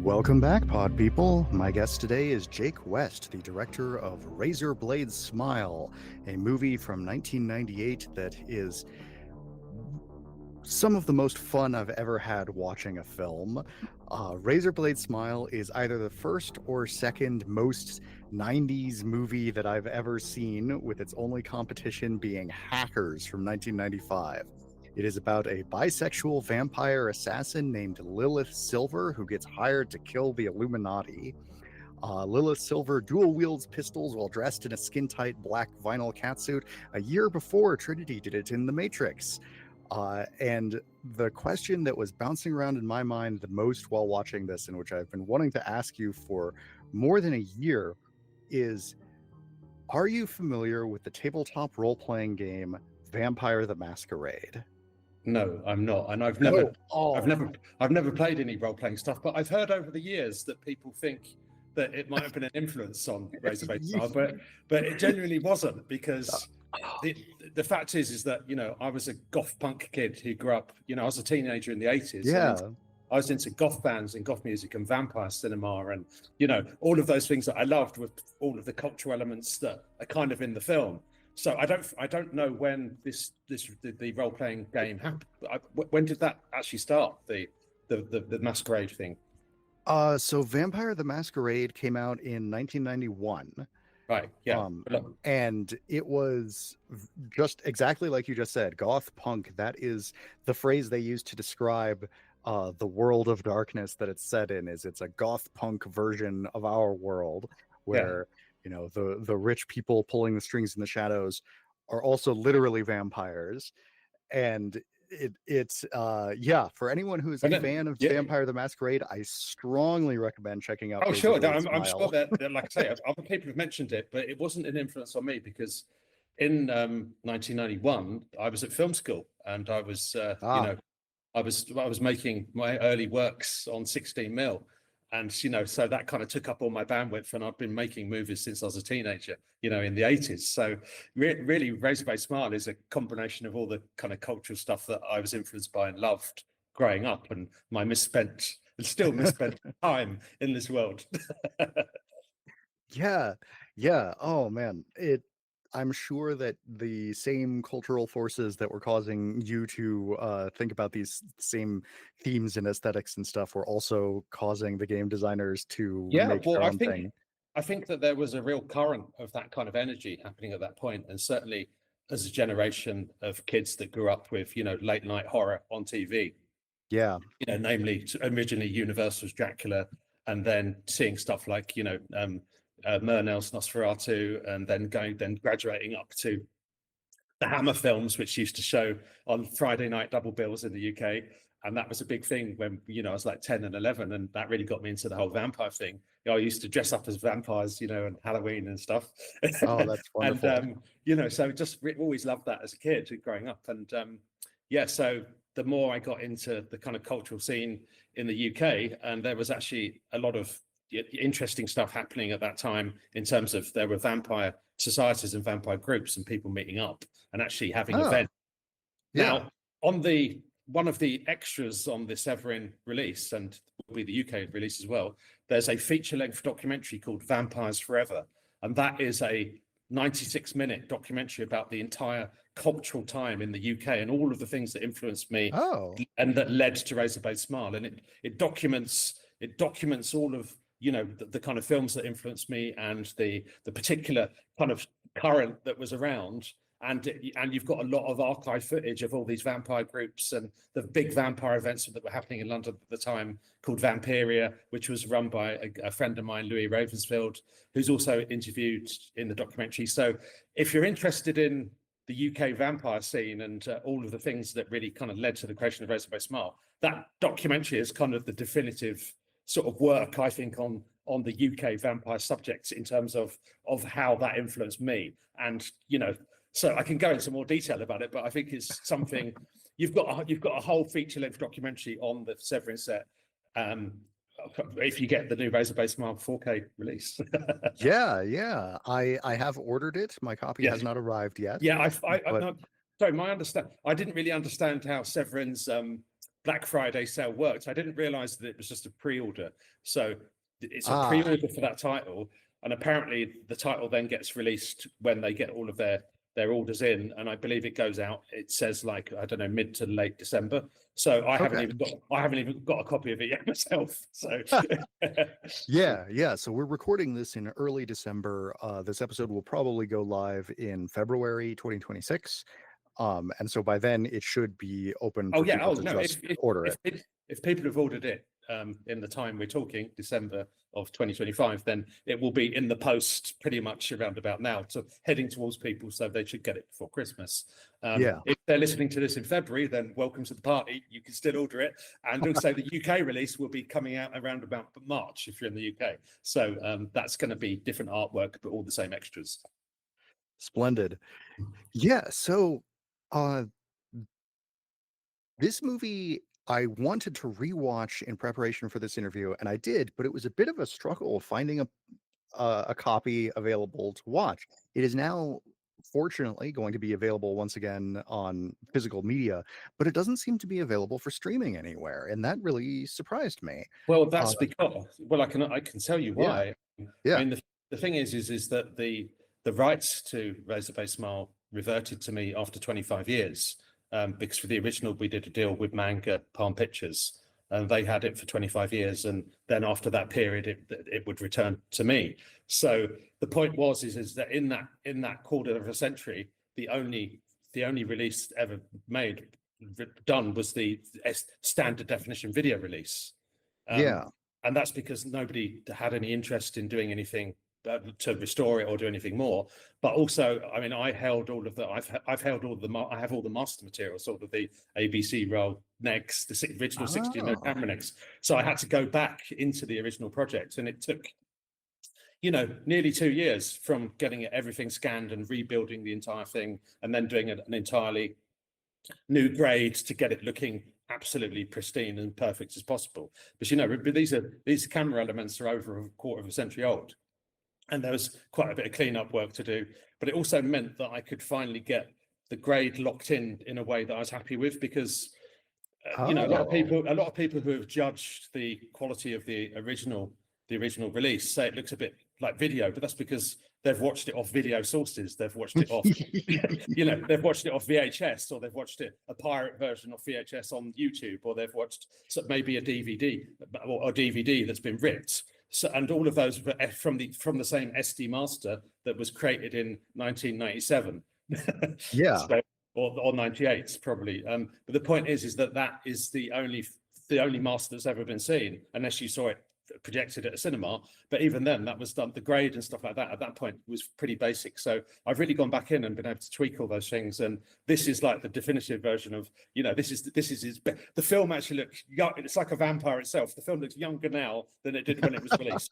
Welcome back, pod people. My guest today is Jake West, the director of Razor Blade Smile, a movie from 1998 that is some of the most fun I've ever had watching a film. Razor Blade Smile is either the first or second most 90s movie that I've ever seen, with its only competition being Hackers from 1995. It is about a bisexual vampire assassin named Lilith Silver who gets hired to kill the Illuminati. Lilith Silver dual wields pistols while dressed in a skin-tight black vinyl catsuit a year before Trinity did it in The Matrix. And the question that was bouncing around in my mind the most while watching this, and which I've been wanting to ask you for more than a year, is: are you familiar with the tabletop role-playing game Vampire the Masquerade? No, I'm not, and I've never played any role-playing stuff. But I've heard over the years that people think that it might have been an influence on Razor Blade Smile, but it genuinely wasn't, because the fact is that I was a goth punk kid who grew up. I was a teenager in the 80s. Yeah. And I was into goth bands and goth music and vampire cinema, and all of those things that I loved, with all of the cultural elements that are kind of in the film. So I don't know when the role playing game happened. When did that actually start? The Masquerade thing. So Vampire the Masquerade came out in 1991. Right. Yeah. And it was just exactly like you just said, goth punk. That is the phrase they use to describe the world of darkness that it's set in. It's a goth punk version of our world, where the rich people pulling the strings in the shadows are also literally vampires. And it's for anyone who's a fan of Vampire the Masquerade, I strongly recommend checking out. I'm sure that, like I say, other people have mentioned it, but it wasn't an influence on me, because in 1991 I was at film school, and I was I was making my early works on 16mm. And, so that kind of took up all my bandwidth, and I've been making movies since I was a teenager, in the 80s. So really, Razor Blade Smile is a combination of all the kind of cultural stuff that I was influenced by and loved growing up, and my still misspent time in this world. Yeah. Oh, man. I'm sure that the same cultural forces that were causing you to think about these same themes and aesthetics and stuff were also causing the game designers to make their own thing. I think that there was a real current of that kind of energy happening at that point, and certainly as a generation of kids that grew up with late night horror on TV. Yeah. Namely originally Universal's Dracula, and then seeing stuff like Murnau's Nosferatu, and then graduating up to the Hammer films, which used to show on Friday night double bills in the UK. And that was a big thing when I was like 10 and 11, and that really got me into the whole vampire thing. I used to dress up as vampires, and Halloween and stuff. Oh, that's wonderful. And so just always loved that as a kid growing up. And so the more I got into the kind of cultural scene in the UK, and there was actually a lot of interesting stuff happening at that time, in terms of there were vampire societies and vampire groups and people meeting up and actually having events. Now, on one of the extras on the Severin release, and will be the UK release as well, there's a feature-length documentary called Vampires Forever, and that is a 96-minute documentary about the entire cultural time in the UK and all of the things that influenced me and that led to Razor Blade Smile. And it documents all of the kind of films that influenced me, and the particular kind of current that was around. And you've got a lot of archive footage of all these vampire groups and the big vampire events that were happening in London at the time, called Vampiria, which was run by a friend of mine, Louis Ravensfield, who's also interviewed in the documentary. So if you're interested in the UK vampire scene and all of the things that really kind of led to the creation of Razor Blade Smile, that documentary is kind of the definitive sort of work, I think, on the UK vampire subjects, in terms of how that influenced me. And so I can go into more detail about it, but I think it's something you've got a whole feature-length documentary on the Severin set, if you get the new Razor Blade Smile 4K release. Yeah. I have ordered it. My copy has not arrived yet. Yeah, sorry, I didn't really understand how Severin's Black Friday sale worked. I didn't realize that it was just a pre-order. So it's a Ah, pre-order for that title, and apparently the title then gets released when they get all of their orders in, and I believe it goes out. It says like, I don't know, mid to late December. So I haven't even got a copy of it yet myself. So yeah. So we're recording this in early December. This episode will probably go live in February 2026. And so by then it should be open oh for yeah, people oh to no, just order it. if people have ordered it in the time we're talking, December of 2025, then it will be in the post pretty much around about now, so heading towards people, so they should get it before Christmas. Yeah. If they're listening to this in February, then welcome to the party. You can still order it, and also the UK release will be coming out around about March if you're in the UK. So that's going to be different artwork, but all the same extras. Splendid. Yeah. So this movie I wanted to rewatch in preparation for this interview, and I did, but it was a bit of a struggle finding a copy available to watch. It is now, fortunately, going to be available once again on physical media, but it doesn't seem to be available for streaming anywhere, and that really surprised me. Well, that's because, well, I can tell you Yeah, why. yeah. I mean, the thing is that the rights to Razorblade Smile reverted to me after 25 years. Because for the original, we did a deal with Manga Palm Pictures, and they had it for 25 years, and then after that period, it would return to me. So the point is that in that quarter of a century, the only release ever done was the standard definition video release. Yeah. And that's because nobody had any interest in doing anything to restore it or do anything more. But also, I mean, I held all of the, I've held all the, I have all the master material, sort of the ABC roll next, the original 16-note camera next. So I had to go back into the original project, and it took, nearly 2 years from getting everything scanned and rebuilding the entire thing, and then doing an entirely new grade to get it looking absolutely pristine and perfect as possible. But these camera elements are over a quarter of a century old, and there was quite a bit of cleanup work to do. But it also meant that I could finally get the grade locked in a way that I was happy with, because a lot of people who have judged the quality of the original release say it looks a bit like video, but that's because they've watched it off video sources. They've watched it off, they've watched it off VHS, or they've watched it a pirate version of VHS on YouTube, or they've watched maybe a DVD or a DVD that's been ripped. So, and all of those were from the same SD master that was created in 1997. Yeah. So, or 98 probably. But the point is that is the only master that's ever been seen, unless you saw it projected at a cinema. But even then, that was done, the grade and stuff like that at that point was pretty basic. So I've really gone back in and been able to tweak all those things, and this is like the definitive version of, this is the film actually looks young. It's like a vampire itself. The film looks younger now than it did when it was released.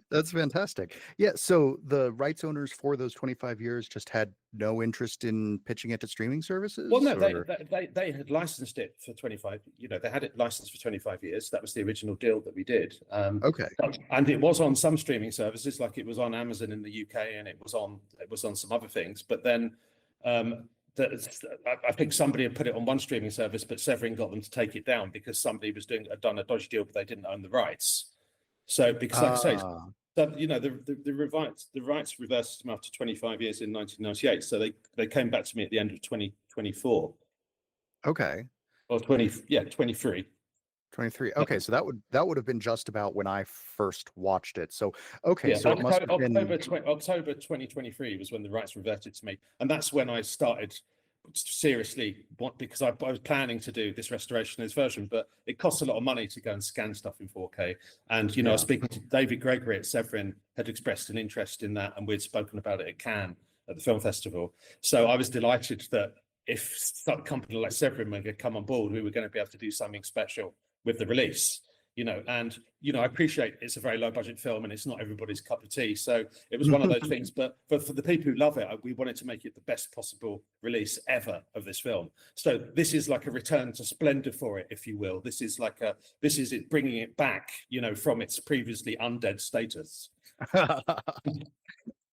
That's fantastic. Yeah, so the rights owners for those 25 years just had no interest in pitching it to streaming services? Well, no, they had licensed it for 25. They had it licensed for 25 years. That was the original deal that we did. Okay. And it was on some streaming services, like it was on Amazon in the UK, and it was on some other things. But then I think somebody had put it on one streaming service, but Severin got them to take it down because somebody was done a dodgy deal, but they didn't own the rights. So, because like I say, the rights reversed them after 25 years in 1998. So they came back to me at the end of 2024. Okay. Or 23. 23. Okay, so that would have been just about when I first watched it. So okay, so it must have been October 2023 was when the rights reverted to me, and that's when I started seriously, because I was planning to do this restoration of this version, but it costs a lot of money to go and scan stuff in 4K. And I was speaking to David Gregory at Severin, had expressed an interest in that, and we'd spoken about it at Cannes at the film festival. So I was delighted that if some company like Severin were going to come on board, we were going to be able to do something special with the release. And I appreciate it's a very low budget film and it's not everybody's cup of tea. So it was one of those things, but for the people who love it, we wanted to make it the best possible release ever of this film. So this is like a return to splendor for it, if you will. This is it bringing it back, from its previously undead status.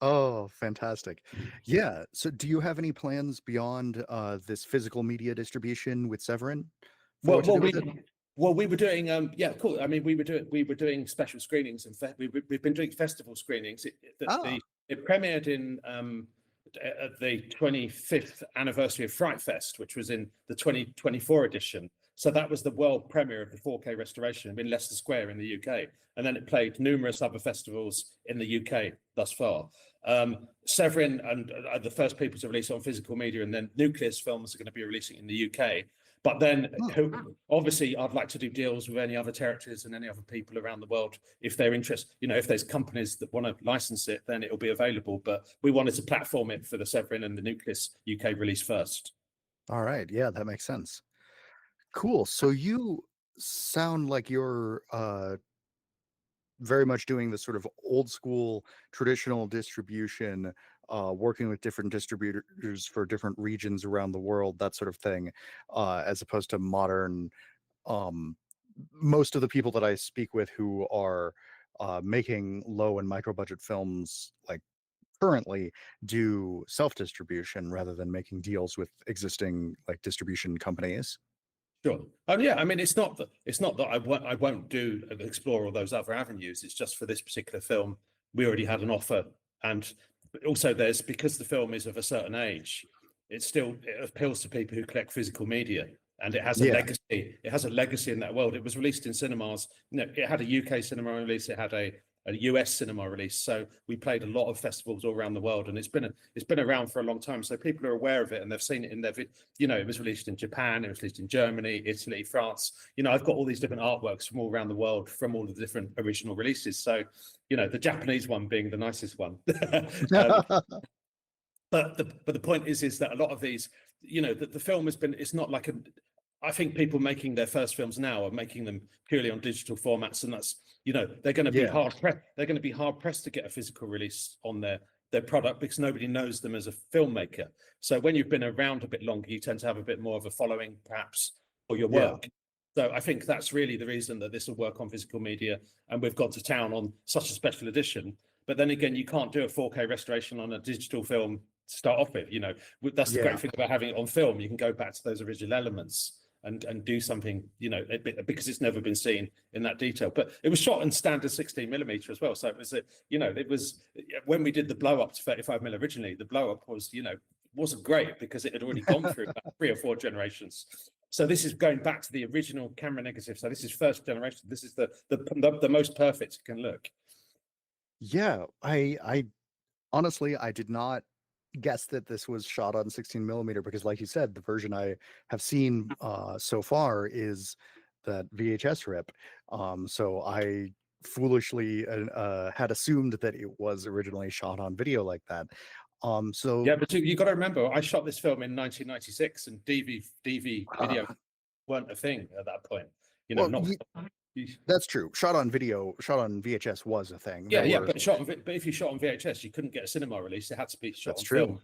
Oh, fantastic. Yeah. So do you have any plans beyond this physical media distribution with Severin? Well, what to well, do with we it? well we were doing yeah, cool. I mean, we were doing special screenings and we've been doing festival screenings. Ah, It premiered in at the 25th anniversary of Fright Fest, which was in the 2024 edition. So that was the world premiere of the 4K restoration in Leicester Square in the UK. And then it played numerous other festivals in the UK thus far. Severin and the first people to release it on physical media, and then Nucleus Films are going to be releasing it in the UK. But then obviously I'd like to do deals with any other territories and any other people around the world if they're interested. You know, if there's companies that want to license it, then it'll be available. But we wanted to platform it for the Severin and the Nucleus UK release first. all right. Yeah, that makes sense. Cool. So you sound like you're very much doing the sort of old school traditional distribution, working with different distributors for different regions around the world, that sort of thing, as opposed to modern. Um, Most of the people that I speak with who are making low and micro budget films, like currently, do self distribution rather than making deals with existing like distribution companies. Sure. Yeah. I mean, it's not that I won't do explore all those other avenues. It's just for this particular film, we already had an offer, and also there's because the film is of a certain age, it appeals to people who collect physical media, and it has a Yeah. legacy. It has a legacy in that world. It was released in cinemas. You know, it had a UK cinema release. It had a US cinema release. So we played a lot of festivals all around the world, and it's been around for a long time. So people are aware of it, and they've seen it in their, you know, it was released in Japan, it was released in Germany, Italy, France. You know, I've got all these different artworks from all around the world from all the different original releases. So, you know, the Japanese one being the nicest one. But the point is that a lot of these, you know, the film has been, it's not like I think people making their first films now are making them purely on digital formats, and that's, you know, they're going to be Yeah. hard pressed to get a physical release on their product because nobody knows them as a filmmaker. So when you've been around a bit longer, you tend to have a bit more of a following, perhaps, for your Yeah. work. So I think that's really the reason that this will work on physical media, and we've gone to town on such a special edition. But then again, you can't do a 4K restoration on a digital film to start off with. You know, that's the Yeah. great thing about having it on film. You can go back to those original elements and do something, you know, because it's never been seen in that detail. But it was shot in standard 16mm as well. So it was, you know, it was when we did the blow up to 35mm originally, the blow up was, you know, wasn't great because it had already gone through about 3 or 4 generations. So this is going back to the original camera negative. So this is first generation. This is the most perfect it can look. Yeah. I honestly, I did not guess that this was shot on 16mm because, like you said, the version I have seen so far is that VHS rip. So I foolishly had assumed that it was originally shot on video like that. So Yeah, but you got to remember, I shot this film in 1996, and DV video weren't a thing at that point. You know, well, that's true. Shot on VHS was a thing. Yeah, There yeah, were, but if you shot on VHS, you couldn't get a cinema release. It had to be shot that's on true. film.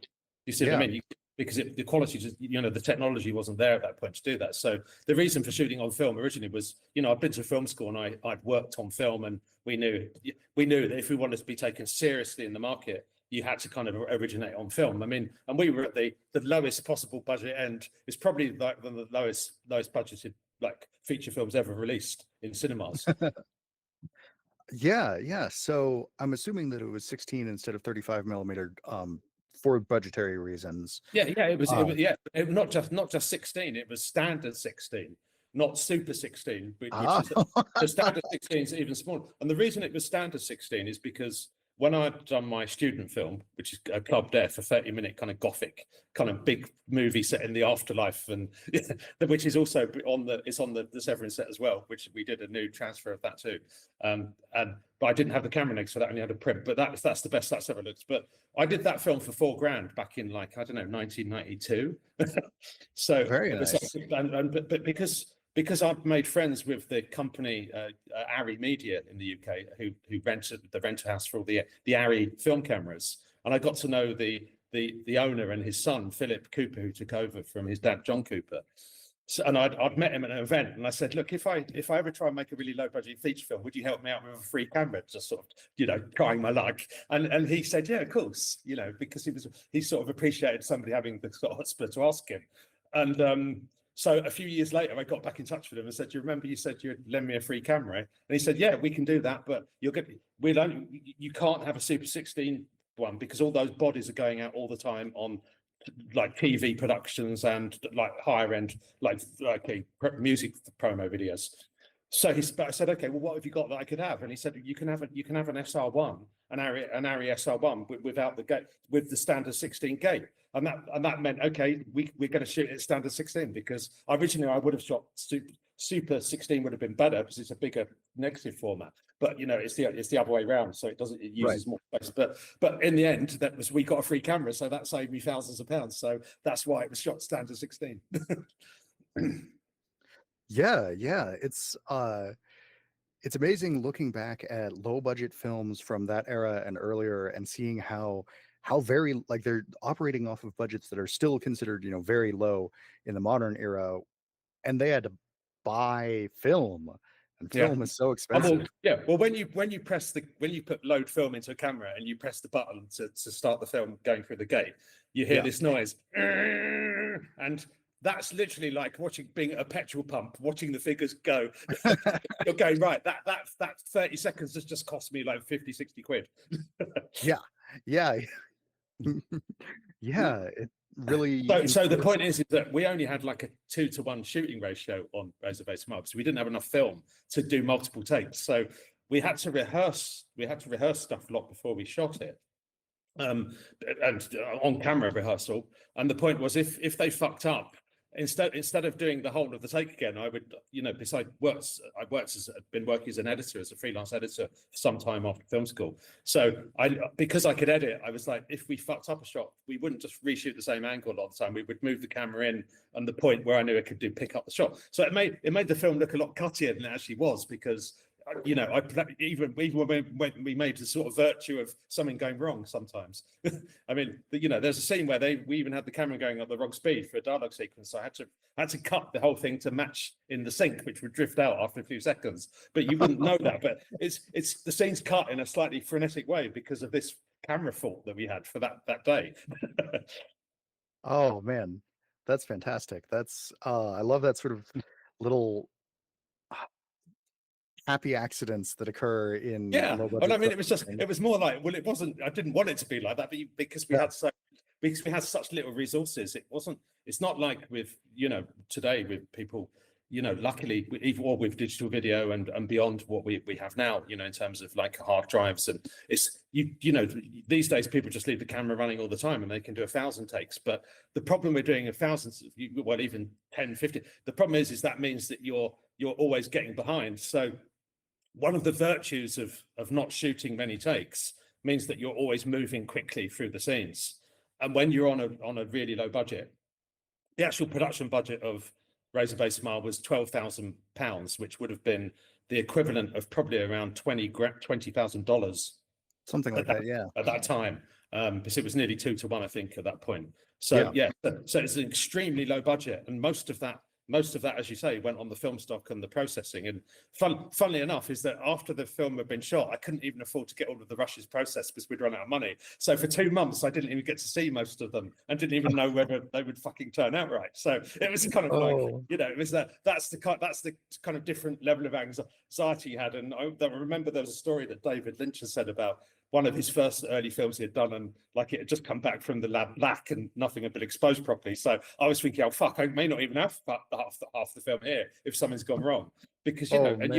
You see what I mean? Because the quality, just, you know, the technology wasn't there at that point to do that. So the reason for shooting on film originally was, you know, I'd been to film school and I'd worked on film, and we knew that if we wanted to be taken seriously in the market, you had to kind of originate on film. I mean, and we were at the lowest possible budget end. It's probably like the lowest budgeted like feature films ever released in cinemas. yeah. So I'm assuming that it was 16 instead of 35mm for budgetary reasons. Yeah, it was not just 16, it was standard 16, not super 16, which is the standard 16 is even smaller. And the reason it was standard 16 is because when I'd done my student film, which is a Club Death, a 30-minute kind of gothic, kind of big movie set in the afterlife, and which is also on the Severin set as well, which we did a new transfer of that too. But I didn't have the camera negs for that, I only had a print. But that's the best that's ever looked. But I did that film for £4,000 back in, like, I don't know, 1992. So very nice. But because I've made friends with the company Arri Media in the UK, who rented the rental house for all the Arri film cameras, and I got to know the owner and his son Philip Cooper, who took over from his dad John Cooper. So, and I'd met him at an event, and I said, "Look, if I ever try and make a really low budget feature film, would you help me out with a free camera?" Just sort of, you know, trying my luck. And he said, "Yeah, of course," you know, because he sort of appreciated somebody having the sort of chutzpah to ask him. And So a few years later, I got back in touch with him and said, "Do you remember you said you'd lend me a free camera?" And he said, "Yeah, we can do that, but you can't have a Super 16 one because all those bodies are going out all the time on like TV productions and like higher end music promo videos." So I said, "Okay, well, what have you got that I could have?" And he said, you can have an SR1, an ARRI SR1 without the gate, with the standard 16 gate." And that meant, okay, we're going to shoot it standard 16, because originally I would have shot super 16 would have been better because it's a bigger negative format. But it's the other way around, so it uses more space. But in the end, we got a free camera, so that saved me thousands of pounds. So that's why it was shot standard 16. Yeah, it's amazing looking back at low budget films from that era and earlier, and seeing how very, like, they're operating off of budgets that are still considered, very low in the modern era, and they had to buy film, and film is so expensive. Well, when you put load film into a camera and you press the button to start the film going through the gate, you hear this noise, and that's literally like being at a petrol pump, watching the figures go. You're going, right, that 30 seconds has just cost me like 50, 60 quid. Yeah. Yeah, it really. So the point is that we only had like a 2-to-1 shooting ratio on Razorblade Smile, so we didn't have enough film to do multiple takes. So we had to rehearse stuff a lot before we shot it, and on camera rehearsal. And the point was, if they fucked up, instead of doing the whole of the take again, I would, besides I've been working as an editor, as a freelance editor for some time after film school. So because I could edit, I was like, if we fucked up a shot, we wouldn't just reshoot the same angle all the time. We would move the camera in, and the point where I knew it could pick up the shot. So it made the film look a lot cuttier than it actually was, because even when we made the sort of virtue of something going wrong sometimes. I mean, there's a scene where we even had the camera going at the wrong speed for a dialogue sequence. So I had to cut the whole thing to match in the sync, which would drift out after a few seconds. But you wouldn't know that. But it's the scene's cut in a slightly frenetic way because of this camera fault that we had for that day. Oh man, that's fantastic. That's I love that sort of little happy accidents that occur in low budget. Well, I mean, it was more like, well, it wasn't, I didn't want it to be like that, but because we had such little resources, it's not like with today with people, luckily, or with digital video and beyond what we have now, in terms of like hard drives, and it's these days people just leave the camera running all the time and they can do 1,000 takes. But the problem with doing 1,000, well, even 10, 50, the problem is that means that you're always getting behind. So one of the virtues of not shooting many takes means that you're always moving quickly through the scenes. And when you're on a really low budget, the actual production budget of Razorblade Smile was £12,000, which would have been the equivalent of probably around $20,000, something like that. Yeah, at that time, because it was nearly 2-to-1, I think, at that point. So so it's an extremely low budget, and most of that, as you say, went on the film stock and the processing. And funnily enough, is that after the film had been shot, I couldn't even afford to get all of the rushes processed because we'd run out of money. So for 2 months, I didn't even get to see most of them, and didn't even know whether they would fucking turn out right. So it was kind of like, it was that's the kind of different level of anxiety you had. And I remember there was a story that David Lynch has said about one of his first early films he had done, and like it had just come back from the lab black and nothing had been exposed properly. So I was thinking, oh fuck, I may not even have half the film here if something's gone wrong, because we only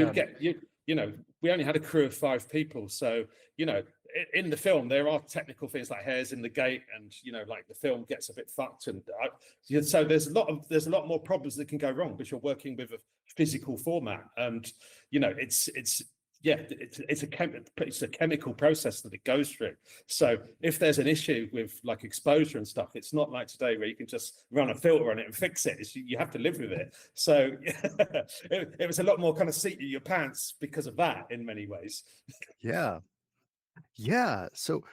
had a crew of 5 people. So in the film there are technical things like hairs in the gate, and like the film gets a bit fucked, and so there's a lot more problems that can go wrong because you're working with a physical format, and it's a chemical process that it goes through. So if there's an issue with like exposure and stuff, it's not like today where you can just run a filter on it and fix it. You have to live with it. So it was a lot more kind of seat in your pants because of that in many ways. Yeah. So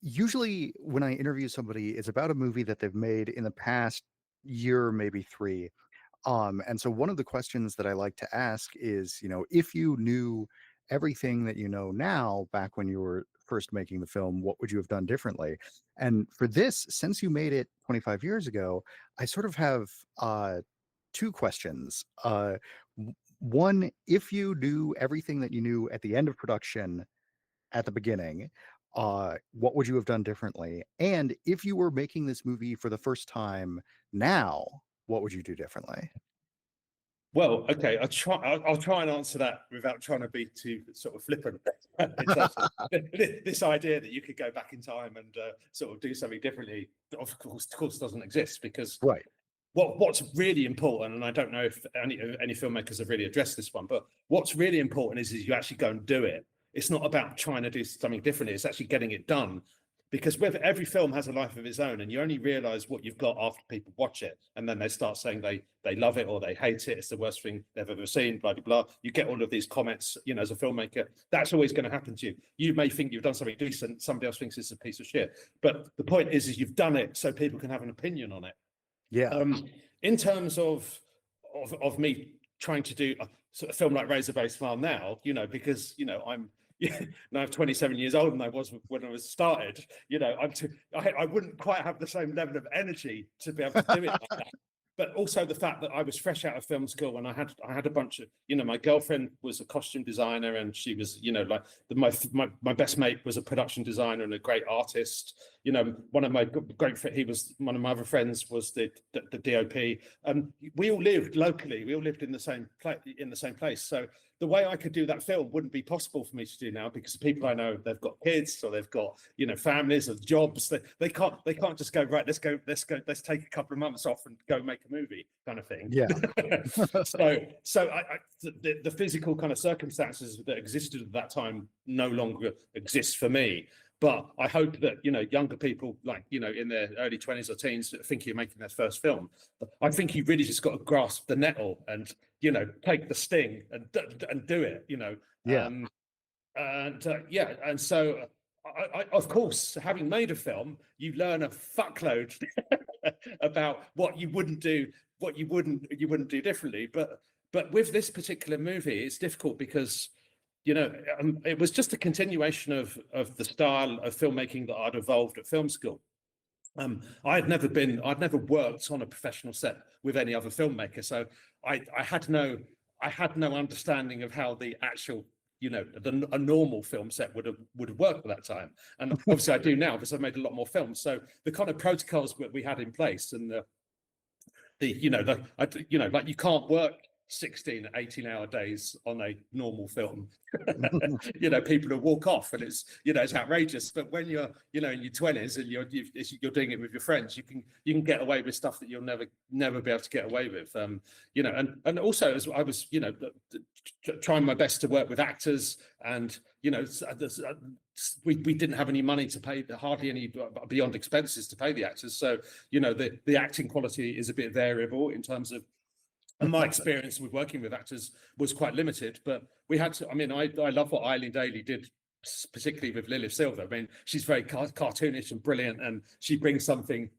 usually when I interview somebody, it's about a movie that they've made in the past year, maybe 3. And so one of the questions that I like to ask is, if you knew everything that you know now back when you were first making the film, what would you have done differently? And for this, since you made it 25 years ago, I sort of have two questions. One, if you knew everything that you knew at the end of production at the beginning, what would you have done differently? And if you were making this movie for the first time now, what would you do differently? Well, okay, I'll try and answer that without trying to be too sort of flippant. In terms of this idea that you could go back in time and sort of do something differently, of course, doesn't exist, because Right. what's really important, and I don't know if any filmmakers have really addressed this one, but what's really important is you actually go and do it. It's not about trying to do something differently. It's actually getting it done. Because every film has a life of its own, and you only realize what you've got after people watch it, and then they start saying they love it or they hate it. It's the worst thing they've ever seen. Blah blah blah. You get all of these comments. You know, as a filmmaker, that's always going to happen to you. You may think you've done something decent. Somebody else thinks it's a piece of shit. But the point is you've done it so people can have an opinion on it. Yeah. In terms of me trying to do a sort of film like Razorblade Smile now, you know, because you know I'm. Now I'm 27 years old, and I was when I was started. You know, I wouldn't quite have the same level of energy to be able to do it like that. But also the fact that I was fresh out of film school, and I had a bunch of, you know, my girlfriend was a costume designer, and she was, you know, like my best mate was a production designer and a great artist. You know, one of my one of my other friends was the DOP. We all lived locally. We all lived in the same place. So the way I could do that film wouldn't be possible for me to do now, because the people I know, they've got kids or they've got, you know, families or jobs. They can't just go, right, let's take a couple of months off and go make a movie kind of thing. Yeah. so the physical kind of circumstances that existed at that time no longer exist for me. But I hope that, you know, younger people, like, you know, in their early 20s or teens that think you're making their first film, I think you really just got to grasp the nettle and, you know, take the sting and do it, you know. Yeah. And so I of course, having made a film, you learn a fuckload about what you wouldn't do, what you wouldn't do differently. But with this particular movie, it's difficult because, you know, it was just a continuation of the style of filmmaking that I'd evolved at film school. I'd never worked on a professional set with any other filmmaker, so I had no understanding of how the actual, you know, a normal film set would have worked at that time. And obviously I do now, because I've made a lot more films. So the kind of protocols that we had in place, and like you can't work 16 18-hour days on a normal film. You know, people will walk off, and it's, you know, it's outrageous. But when you're, you know, in your 20s and you're doing it with your friends, you can get away with stuff that you'll never be able to get away with. You know, and also, as I was, you know, trying my best to work with actors, and, you know, we didn't have any money to pay, hardly any beyond expenses to pay the actors. So, you know, the acting quality is a bit variable in terms of, and my experience with working with actors was quite limited. But we had to, I mean, I love what Eileen Daly did, particularly with Lilith Silver. I mean, she's very cartoonish and brilliant, and she brings something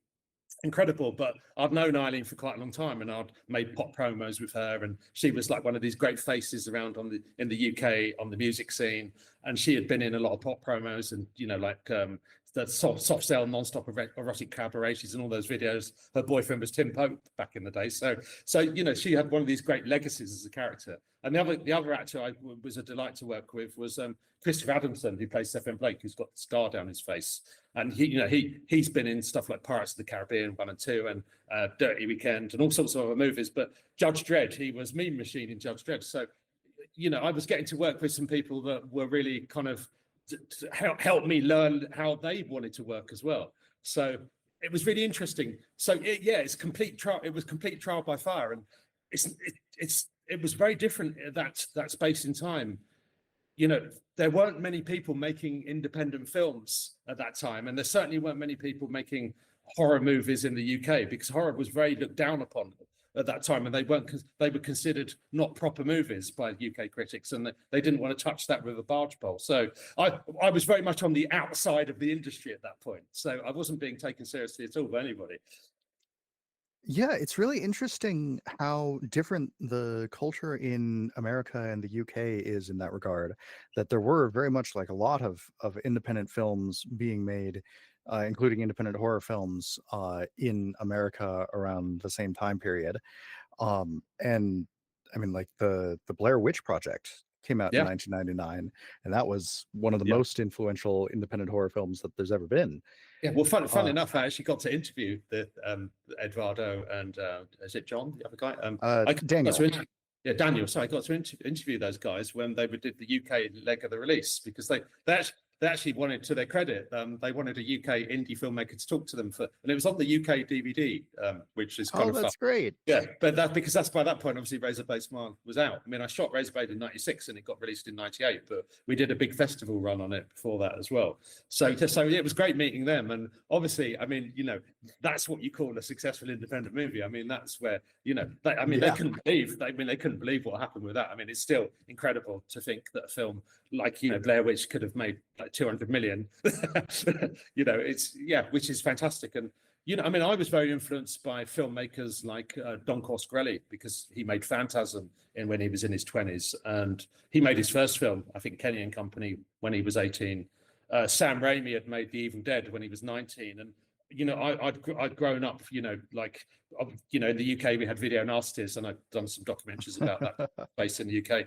incredible. But I've known Eileen for quite a long time, and I'd made pop promos with her, and she was like one of these great faces around in the UK on the music scene. And she had been in a lot of pop promos, and, you know, like the soft sell non-stop erotic cabarets and all those videos. Her boyfriend was Tim Pope back in the day. So you know, she had one of these great legacies as a character. And the other actor I was a delight to work with was Christopher Adamson, who plays Severin Blake, who's got the scar down his face. And he's been in stuff like Pirates of the Caribbean 1 and 2, and Dirty Weekend, and all sorts of other movies. But Judge Dredd, he was Mean Machine in Judge Dredd. So, you know, I was getting to work with some people that were really kind of help me learn how they wanted to work as well. So it was really interesting. So it's complete trial. It was complete trial by fire, and it was very different at that space in time. You know, there weren't many people making independent films at that time, and there certainly weren't many people making horror movies in the UK, because horror was very looked down upon at that time, and they were considered not proper movies by UK critics, and they didn't want to touch that with a barge pole. So I was very much on the outside of the industry at that point, so I wasn't being taken seriously at all by anybody. Yeah, it's really interesting how different the culture in America and the UK is in that regard. That there were very much like a lot of independent films being made, including independent horror films, in America around the same time period. And I mean, like the Blair Witch Project came out in Yeah, 1999, and that was one of the yeah. most influential independent horror films that there's ever been. Yeah, well, fun Uh, enough, I actually got to interview the Eduardo and is it John, the other guy? I got to Daniel. yeah, Daniel. So I got to interview those guys when they did the UK leg of the release because they actually wanted, to their credit, they wanted a UK indie filmmaker to talk to them and it was on the UK DVD, which is kind Oh, of fun. that's great. Yeah, but that's by that point, obviously, Razorblade Smile was out. I mean, I shot Razorblade in '96 and it got released in '98, but we did a big festival run on it before that as well. So it was great meeting them. And obviously, I mean, that's what you call a successful independent movie. I mean, that's where, they couldn't believe, they couldn't believe what happened with that. I mean, it's still incredible to think that a film like, Blair Witch could have made like 200 million, which is fantastic. And, I mean, I was very influenced by filmmakers like Don Coscarelli because he made Phantasm when he was in his 20s. And he made his first film, I think, Kenny and Company, when he was 18. Sam Raimi had made The Evil Dead when he was 19. And, I'd grown up, in the UK, we had Video Nasties, and I'd done some documentaries about that based in the UK.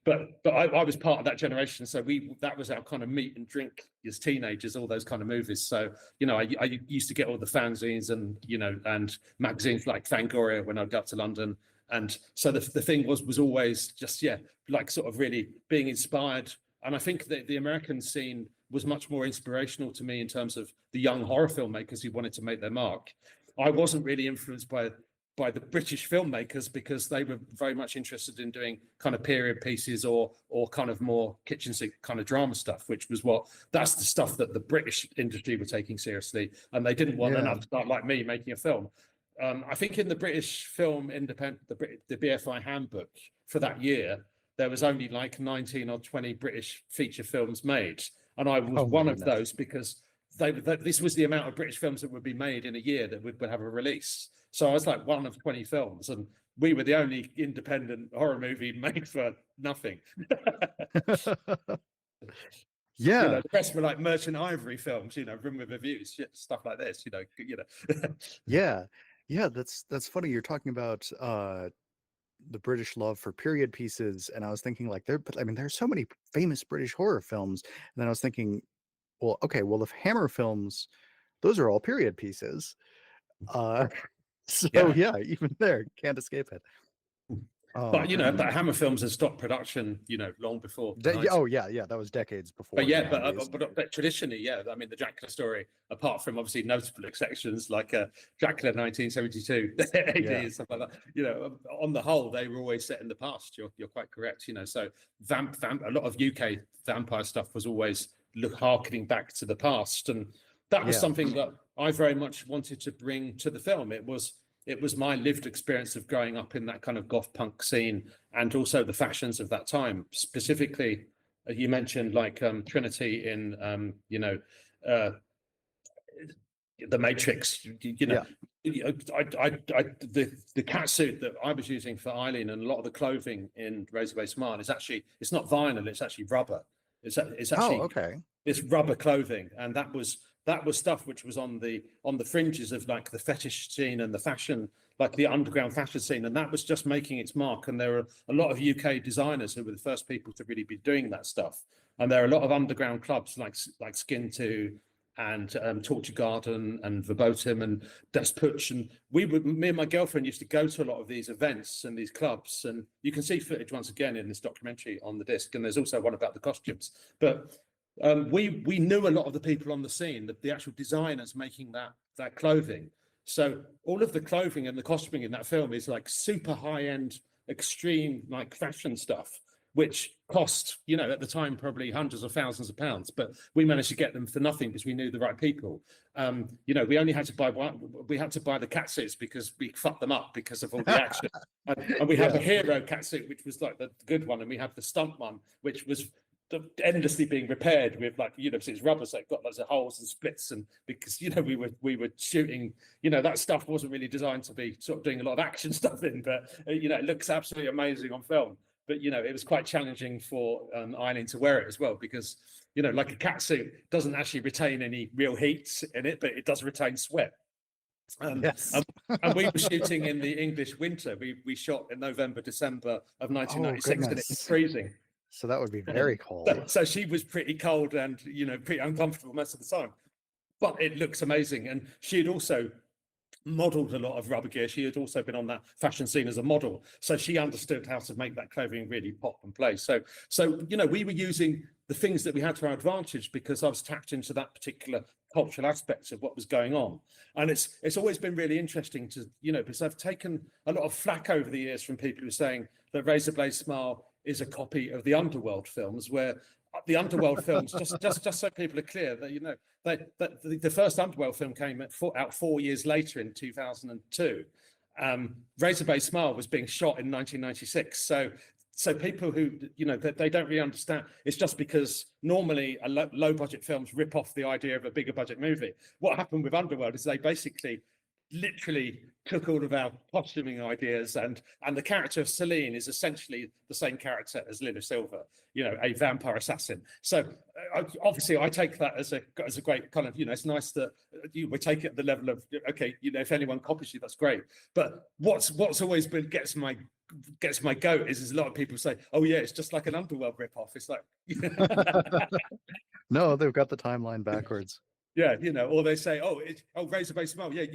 But I was part of that generation, so that was our kind of meat and drink as teenagers, all those kind of movies. So I used to get all the fanzines and and magazines like Fangoria when I'd go up to London, and so the thing was always just like sort of really being inspired. And I think that the American scene was much more inspirational to me in terms of the young horror filmmakers who wanted to make their mark. I wasn't really influenced by the British filmmakers because they were very much interested in doing kind of period pieces or kind of more kitchen sink kind of drama stuff, which was that's the stuff that the British industry were taking seriously, and they didn't want another start like me making a film. I think in the British film independent, the BFI handbook for that year, there was only like 19 or 20 British feature films made, and I was one of those because this was the amount of British films that would be made in a year that would have a release. So I was like one of 20 films, and we were the only independent horror movie made for nothing. Yeah. The rest were like Merchant Ivory films, Room with Reviews, stuff like this, Yeah. That's funny. You're talking about the British love for period pieces, and I was thinking like there's so many famous British horror films, and then I was thinking, well, okay, well, if Hammer films, those are all period pieces. So yeah, even there, can't escape it. But but Hammer Films had stopped production, long before. That was decades before. But traditionally, I mean, the Dracula story, apart from obviously notable exceptions like Dracula 1972, AD and stuff like that, on the whole, they were always set in the past. You're quite correct. So a lot of UK vampire stuff was always harkening back to the past, and that was something that I very much wanted to bring to the film. It was my lived experience of growing up in that kind of goth punk scene, and also the fashions of that time. Specifically, you mentioned like Trinity in The Matrix. The catsuit that I was using for Eileen and a lot of the clothing in Razorblade Smile it's not vinyl, it's actually rubber. It's actually it's rubber clothing, and that was stuff which was on the fringes of like the fetish scene and the fashion, like the underground fashion scene, and that was just making its mark. And there are a lot of UK designers who were the first people to really be doing that stuff. And there are a lot of underground clubs like Skintight and Torture Garden and Verboten and Das Putsch, and me and my girlfriend used to go to a lot of these events and these clubs, and you can see footage once again in this documentary on the disc, and there's also one about the costumes. But we knew a lot of the people on the scene, the actual designers making that clothing. So all of the clothing and the costuming in that film is like super high-end, extreme like fashion stuff, which cost, at the time, probably hundreds of thousands of pounds, but we managed to get them for nothing because we knew the right people. We only had to buy one. We had to buy the catsuits because we fucked them up because of all the action. And we have the hero catsuit, which was like the good one, and we have the stunt one, which was endlessly being repaired with it's rubber, so it got lots of holes and splits, and because we were shooting, that stuff wasn't really designed to be sort of doing a lot of action stuff in, but it looks absolutely amazing on film. But it was quite challenging for Eileen to wear it as well, because like a catsuit doesn't actually retain any real heat in it, but it does retain sweat. Yes. And we were shooting in the English winter. We shot in November, December of 1996, and it was goodness. freezing. So that would be very cold. So she was pretty cold and pretty uncomfortable most of the time. But it looks amazing. And she had also modeled a lot of rubber gear. She had also been on that fashion scene as a model, so she understood how to make that clothing really pop and play. So we were using the things that we had to our advantage because I was tapped into that particular cultural aspect of what was going on. And it's always been really interesting to because I've taken a lot of flack over the years from people who are saying that Razorblade Smile is a copy of the Underworld films, where the Underworld films, just so people are clear, that the first Underworld film came out 4 years later in 2002. Razorblade Smile was being shot in 1996. So people who they don't really understand. It's just because normally low budget films rip off the idea of a bigger budget movie. What happened with Underworld is they basically literally took all of our costuming ideas, and the character of Celine is essentially the same character as Lilith Silver, a vampire assassin. So obviously I take that as a great kind of, it's nice that we take it at the level of, okay, if anyone copies you, that's great. But what's always been gets my goat is a lot of people say, oh yeah, it's just like an Underworld ripoff. It's like No, they've got the timeline backwards. Yeah, or they say, Razorblade Smile. Yeah,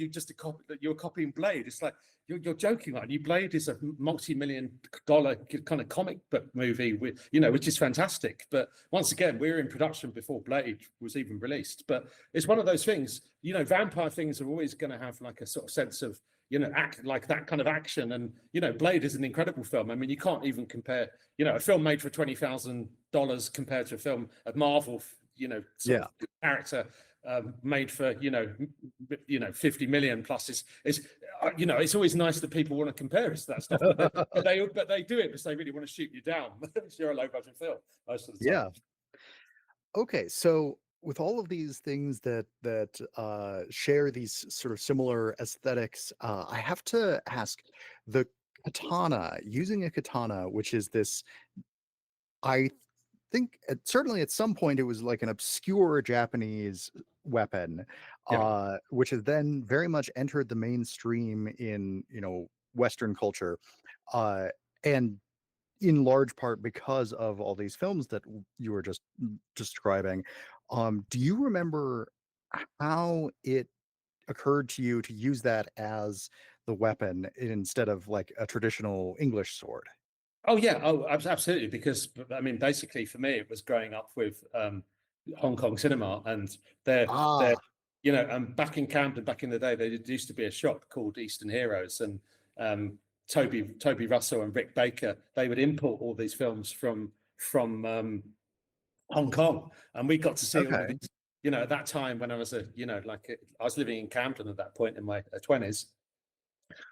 you're copying Blade. It's like you're joking, aren't you? Blade is a multi-million-dollar kind of comic book movie with, which is fantastic. But once again, we're in production before Blade was even released. But it's one of those things. Vampire things are always going to have like a sort of sense of act like that kind of action. And Blade is an incredible film. I mean, you can't even compare a film made for $20,000 compared to a film of Marvel. Sort of character. Made for 50 million plus it's always nice that people want to compare us to that stuff, but they do it because they really want to shoot you down. It's a low budget film most of the time. Okay, so with all of these things that share these sort of similar aesthetics, I have to ask, the katana, using a katana, which is this, I think certainly at some point it was like an obscure Japanese weapon, which has then very much entered the mainstream in Western culture, and in large part because of all these films that you were just describing. Do you remember how it occurred to you to use that as the weapon instead of like a traditional English sword? Oh yeah, absolutely. Because I mean, basically for me, it was growing up with Hong Kong cinema, and they're back in Camden, back in the day, there used to be a shop called Eastern Heroes, and Toby Russell and Rick Baker, they would import all these films from Hong Kong, and we got to see all of these. At that time when I was I was living in Camden at that point in my 20s.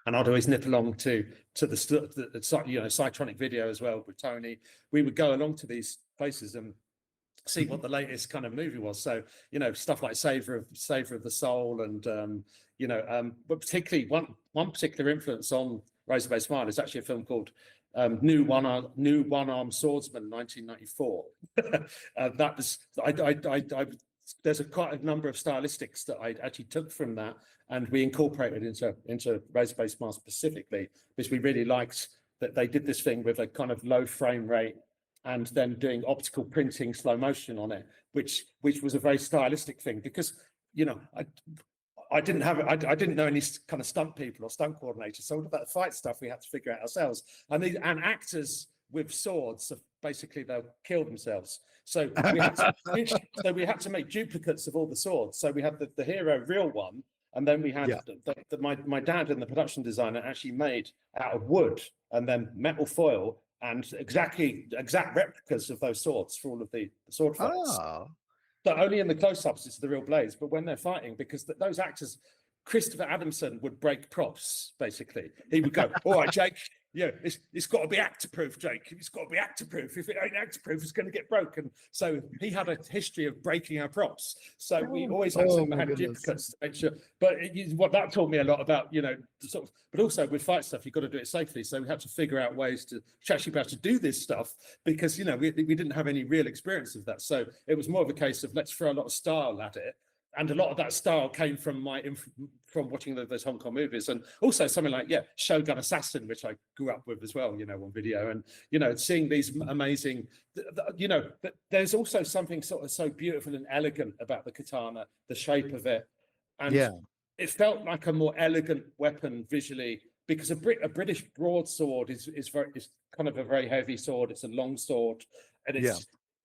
And I'd always nip along to the Cytronic Video as well with Tony. We would go along to these places and see what the latest kind of movie was. So stuff like Savor of the Soul, and but particularly one particular influence on Razorblade Smile is actually a film called New One-Armed Swordsman, 1994. That was there's quite a number of stylistics that I actually took from that, and we incorporated into Razorblade Smile specifically because we really liked that they did this thing with a kind of low frame rate and then doing optical printing slow motion on it, which was a very stylistic thing because I didn't know any kind of stunt people or stunt coordinators, so all about the fight stuff we had to figure out ourselves. And actors with swords, basically they'll kill themselves. So we had to make duplicates of all the swords. So we had the hero real one, and then we had my dad and the production designer actually made out of wood and then metal foil and exact replicas of those swords for all of the sword fights. So only in the close-ups it's the real blades, but when they're fighting, because those actors, Christopher Adamson would break props, basically. He would go, all right, Jake, it's got to be actor-proof, Jake. It's got to be actor-proof. If it ain't actor-proof, it's going to get broken. So he had a history of breaking our props. So we always had to have duplicates to make sure. But what that taught me a lot about, but also with fight stuff, you've got to do it safely. So we had to figure out ways to actually be able to do this stuff because, we didn't have any real experience of that. So it was more of a case of let's throw a lot of style at it. and a lot of that style came from from watching those Hong Kong movies, and also something like Shogun Assassin, which I grew up with as well, on video, and seeing these amazing, there's also something sort of so beautiful and elegant about the katana, the shape of it, and it felt like a more elegant weapon visually, because a British broadsword is kind of a very heavy sword. It's a long sword, and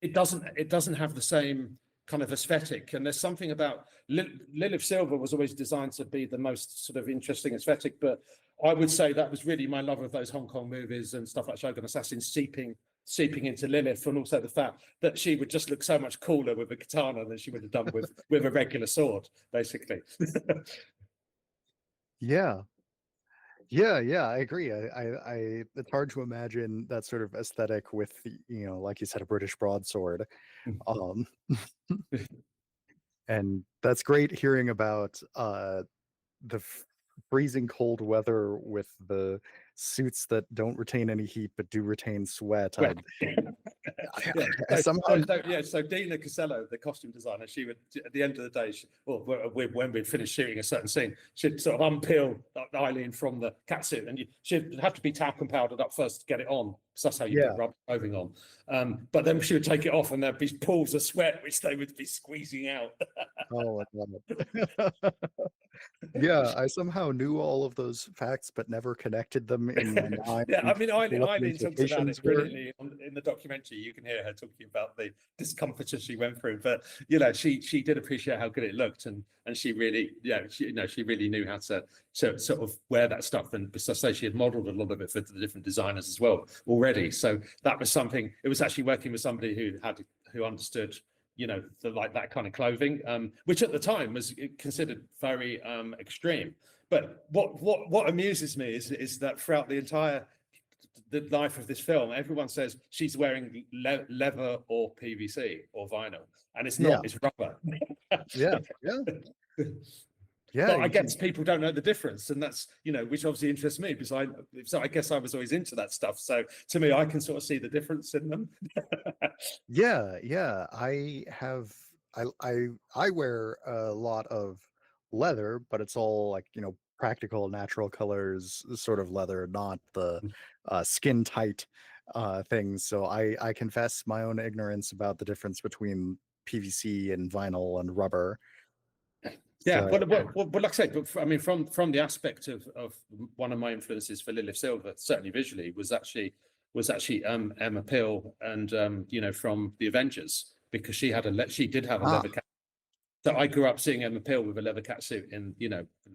it doesn't have the same kind of aesthetic. And there's something about Lilith Silver was always designed to be the most sort of interesting aesthetic, but I would say that was really my love of those Hong Kong movies and stuff like Shogun Assassin seeping into Lilith, and also the fact that she would just look so much cooler with a katana than she would have done with a regular sword, basically. Yeah, I agree. I it's hard to imagine that sort of aesthetic with, like you said, a British broadsword. Um, and that's great hearing about the freezing cold weather with the suits that don't retain any heat but do retain sweat. So Dina Casello, the costume designer, she would, at the end of the day, when we'd finished shooting a certain scene, she'd sort of unpeel Eileen from the catsuit, and she'd have to be talcum powdered up first to get it on, because that's how you put rubber clothing on. But then she would take it off, and there'd be pools of sweat which they would be squeezing out. Oh, I love it. Yeah, I somehow knew all of those facts, but never connected them in my mind. I mean, Eileen talks about it brilliantly in the documentary. You can hear her talking about the discomfiture she went through, but she did appreciate how good it looked, and she really, she really knew how to sort of wear that stuff, and so she had modelled a lot of it for the different designers as well already. So that was something. It was actually working with somebody who understood, that kind of clothing, which at the time was considered very extreme. But what amuses me is that throughout the life of this film, everyone says she's wearing leather or PVC or vinyl, and it's not. It's rubber. But I guess people don't know the difference, and that's which obviously interests me, because I guess I was always into that stuff. So to me, I can sort of see the difference in them. I wear a lot of leather, but it's all like practical natural colors sort of leather, not the skin tight things. So I confess my own ignorance about the difference between PVC and vinyl and rubber. Yeah, but like I said, I mean, from the aspect of one of my influences for Lilith Silver, certainly visually, was actually Emma Peel, and from the Avengers, because she did have a leather cat. So I grew up seeing Emma Peel with a leather catsuit in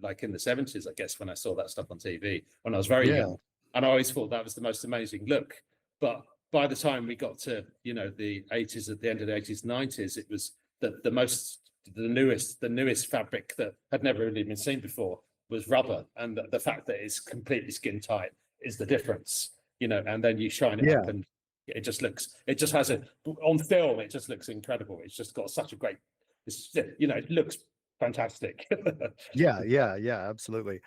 like in the 70s, I guess, when I saw that stuff on TV when I was very young, and I always thought that was the most amazing look. But by the time we got to the 80s, at the end of the 80s, 90s, it was the newest fabric that had never really been seen before was rubber, and the fact that it's completely skin tight is the difference, and then you shine it up, and it just has on film, it just looks incredible. It's just got such a great, it looks fantastic. Absolutely.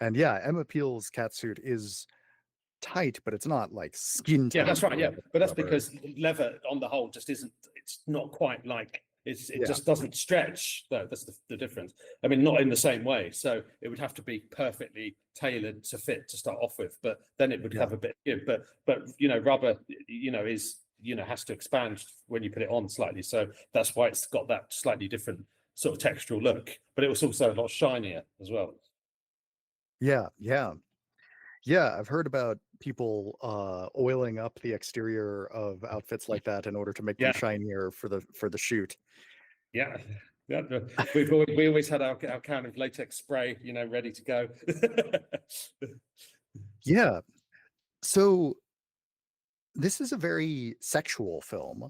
And Emma Peel's catsuit is tight, but it's not like skin tight. Yeah, that's right. Yeah, but that's because leather on the whole just isn't, it's not quite like, it just doesn't stretch, though. That's the difference. I mean, not in the same way. So it would have to be perfectly tailored to fit to start off with, but then it would have a bit. But rubber, is has to expand when you put it on slightly. So that's why it's got that slightly different sort of textural look. But it was also a lot shinier as well. Yeah, I've heard about people oiling up the exterior of outfits like that in order to make them shinier for the shoot. Yeah. We always had our can of latex spray, ready to go. Yeah. So this is a very sexual film.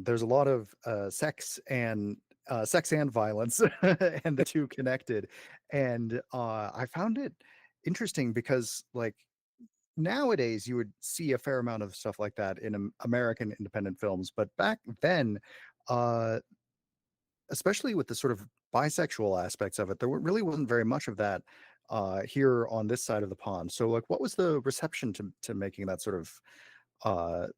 There's a lot of sex and violence, and the two connected. And I found it interesting because, like, nowadays you would see a fair amount of stuff like that in American independent films, but back then, especially with the sort of bisexual aspects of it, there really wasn't very much of that here on this side of the pond. So, like, what was the reception to making that sort of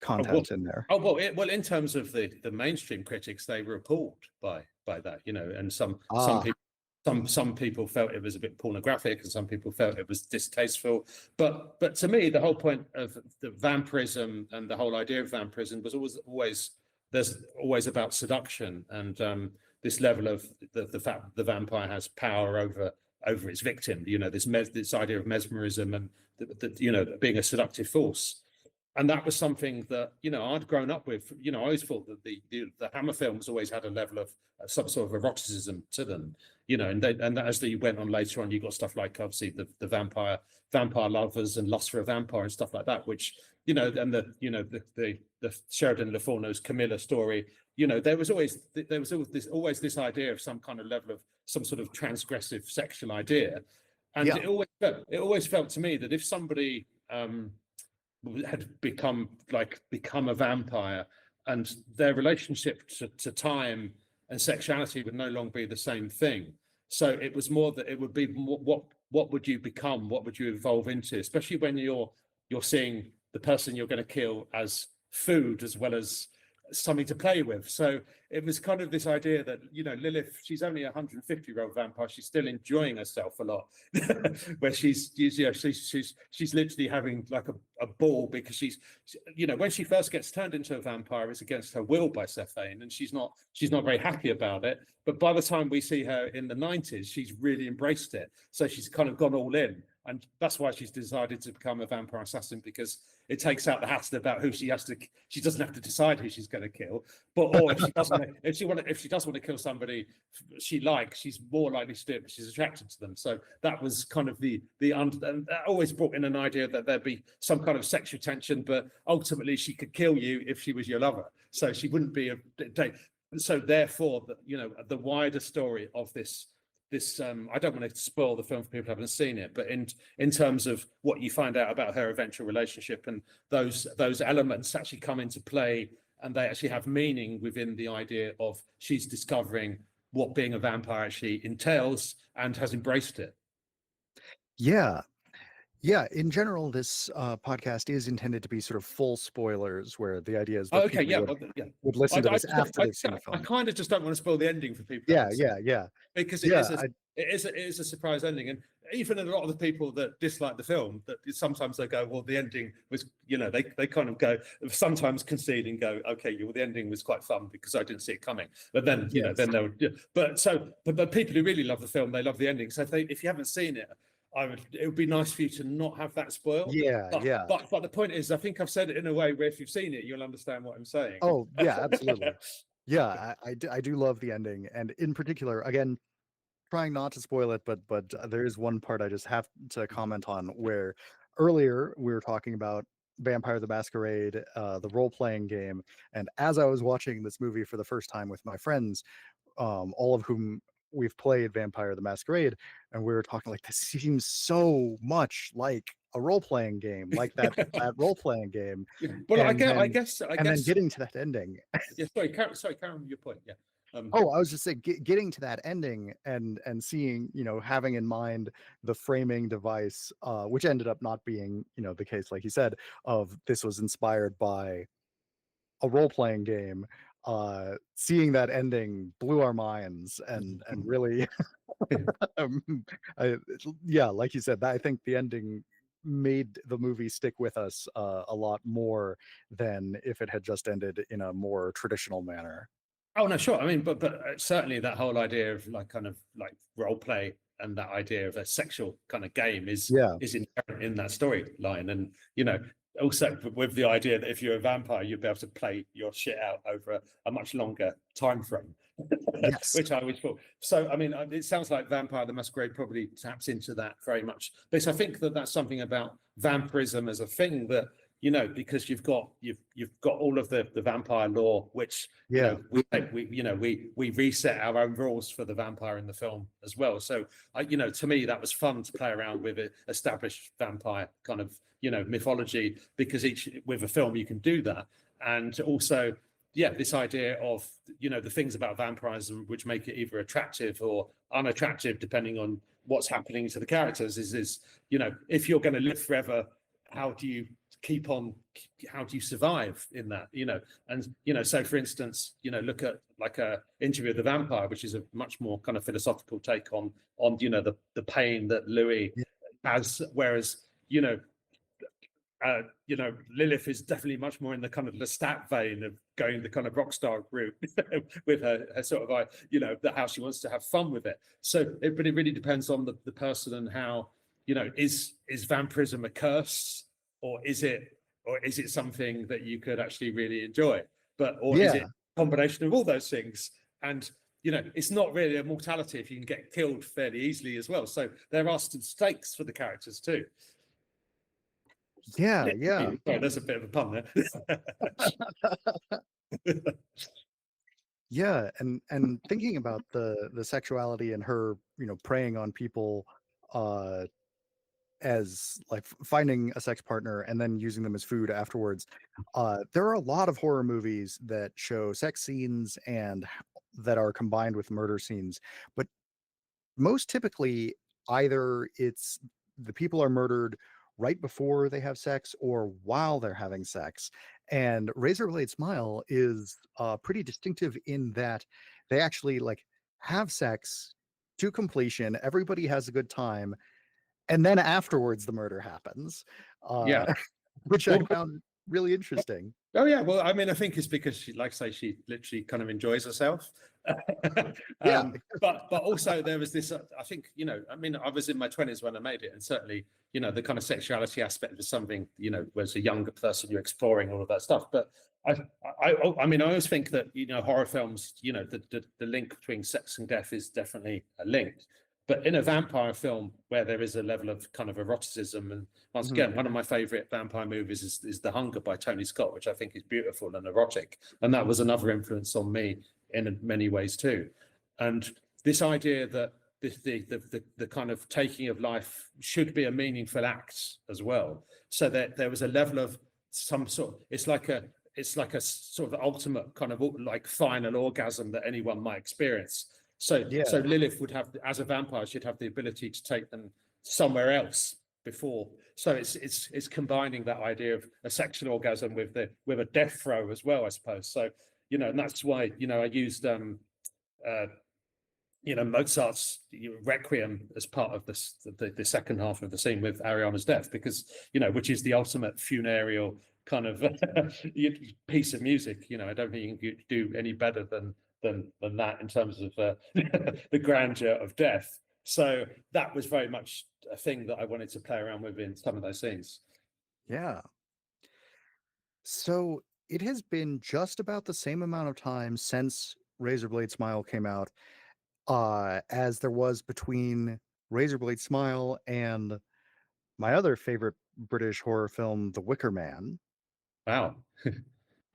content in there. Well, in terms of the mainstream critics, they were appalled by that, and some people felt it was a bit pornographic, and some people felt it was distasteful. But to me, the whole point of the vampirism and the whole idea of vampirism was always about seduction and this level of the fact that the vampire has power over its victim. This idea of mesmerism and being a seductive force. And that was something that I'd grown up with. I always thought that the Hammer films always had a level of some sort of eroticism to them. And as they went on later on, you got stuff like obviously the vampire lovers and lust for a vampire and stuff like that, which and the Sheridan Le Fourneau's Camilla story. There was always this idea of some kind of level of some sort of transgressive sexual idea, and it always felt to me that if somebody had become a vampire, and their relationship to time and sexuality would no longer be the same thing. So it was more that it would be more, what would you become? What would you evolve into? Especially when you're seeing the person you're going to kill as food as well as something to play with. So it was kind of this idea that Lilith, she's only a 150-year-old vampire, she's still enjoying herself a lot, where she's literally having like a ball, because she's when she first gets turned into a vampire, it's against her will by Severin, and she's not very happy about it. But by the time we see her in the 90s, she's really embraced it. So she's kind of gone all in. And that's why she's decided to become a vampire assassin, because it takes out the hassle about who she doesn't have to decide who she's going to kill. Or if she does want to kill somebody she likes, she's more likely to do it, but she's attracted to them. So that was kind of and that always brought in an idea that there'd be some kind of sexual tension, but ultimately she could kill you if she was your lover. So she wouldn't be so therefore, the wider story of this, I don't want to spoil the film for people who haven't seen it, but in terms of what you find out about her eventual relationship, and those elements actually come into play, and they actually have meaning within the idea of she's discovering what being a vampire actually entails and has embraced it. Yeah, in general, this podcast is intended to be sort of full spoilers, where the idea is that would listen to this after they've seen the film. I kind of just don't want to spoil the ending for people. Yeah. Because it is a surprise ending, and even a lot of the people that dislike the film, that sometimes they go, well, the ending was, they kind of go, sometimes concede and go, okay, well, the ending was quite fun because I didn't see it coming. But then, then they would. But people who really love the film, they love the ending. So if you haven't seen it, it would be nice for you to not have that spoiled. But the point is, I think I've said it in a way where if you've seen it, you'll understand what I'm saying. Oh yeah, absolutely. Yeah, I do love the ending, and in particular, again, trying not to spoil it, but there is one part I just have to comment on, where earlier we were talking about Vampire the Masquerade, the role-playing game, and as I was watching this movie for the first time with my friends, all of whom we've played Vampire the Masquerade, and we were talking like, this seems so much like a role-playing game, like that role-playing game. Well, and I guess then getting to that ending. Sorry, Karen, your point. Yeah. I was just saying, getting to that ending and seeing, having in mind the framing device, which ended up not being, the case, like you said, of this was inspired by a role-playing game. Seeing that ending blew our minds, and really, like you said, I think the ending made the movie stick with us a lot more than if it had just ended in a more traditional manner. Oh no, sure. I mean, but certainly that whole idea of kind of role play and that idea of a sexual kind of game is inherent in that storyline, and also with the idea that if you're a vampire, you'll be able to play your shit out over a much longer time frame, which I always thought. So I mean, it sounds like Vampire the Masquerade probably taps into that very much, because I think that that's something about vampirism as a thing that, because you've got all of the vampire lore, which we reset our own rules for the vampire in the film as well. So to me that was fun to play around with it, established vampire kind of mythology, because with a film you can do that. And also this idea of the things about vampirism which make it either attractive or unattractive depending on what's happening to the characters is if you're going to live forever, how do you keep on, how do you survive in that, and so for instance, look at like a Interview with the Vampire, which is a much more kind of philosophical take on the pain that Louis has, whereas Lilith is definitely much more in the kind of Lestat vein of going the kind of rock star route with her sort of, how she wants to have fun with it. So, but it really depends on the person and how, is vampirism a curse, or is it something that you could actually really enjoy? Or is it a combination of all those things? And it's not really a mortality if you can get killed fairly easily as well. So there are some stakes for the characters too. Yeah. Sorry, there's a bit of a pun there. Yeah, and thinking about the sexuality and her, preying on people as like finding a sex partner and then using them as food afterwards. There are a lot of horror movies that show sex scenes and that are combined with murder scenes, but most typically either it's the people are murdered right before they have sex or while they're having sex. And Razorblade Smile is pretty distinctive in that they actually like have sex to completion. Everybody has a good time, and then afterwards the murder happens, Yeah. which I found really interesting. Oh yeah, well, I mean, I think it's because she, like I say, she literally kind of enjoys herself. But also there was this, I think, I mean, I was in my 20s when I made it, and certainly, the kind of sexuality aspect was something, as a younger person, you're exploring all of that stuff. But I mean, I always think that, horror films, the link between sex and death is definitely linked. But in a vampire film where there is a level of kind of eroticism, and once again, one of my favorite vampire movies is The Hunger by Tony Scott, which I think is beautiful and erotic. And that was another influence on me in many ways too. And this idea that the kind of taking of life should be a meaningful act as well. So that there was a level of some sort, it's like a sort of ultimate kind of like final orgasm that anyone might experience. So Lilith would have, as a vampire, she'd have the ability to take them somewhere else before. So it's combining that idea of a sexual orgasm with a death throw as well, I suppose. So and that's why I used Mozart's Requiem as part of the second half of the scene with Ariana's death, because which is the ultimate funereal kind of piece of music. I don't think you can do any better than that in terms of the grandeur of death. So that was very much a thing that I wanted to play around with in some of those scenes. Yeah. So it has been just about the same amount of time since Razorblade Smile came out as there was between Razorblade Smile and my other favorite British horror film, The Wicker Man. Wow.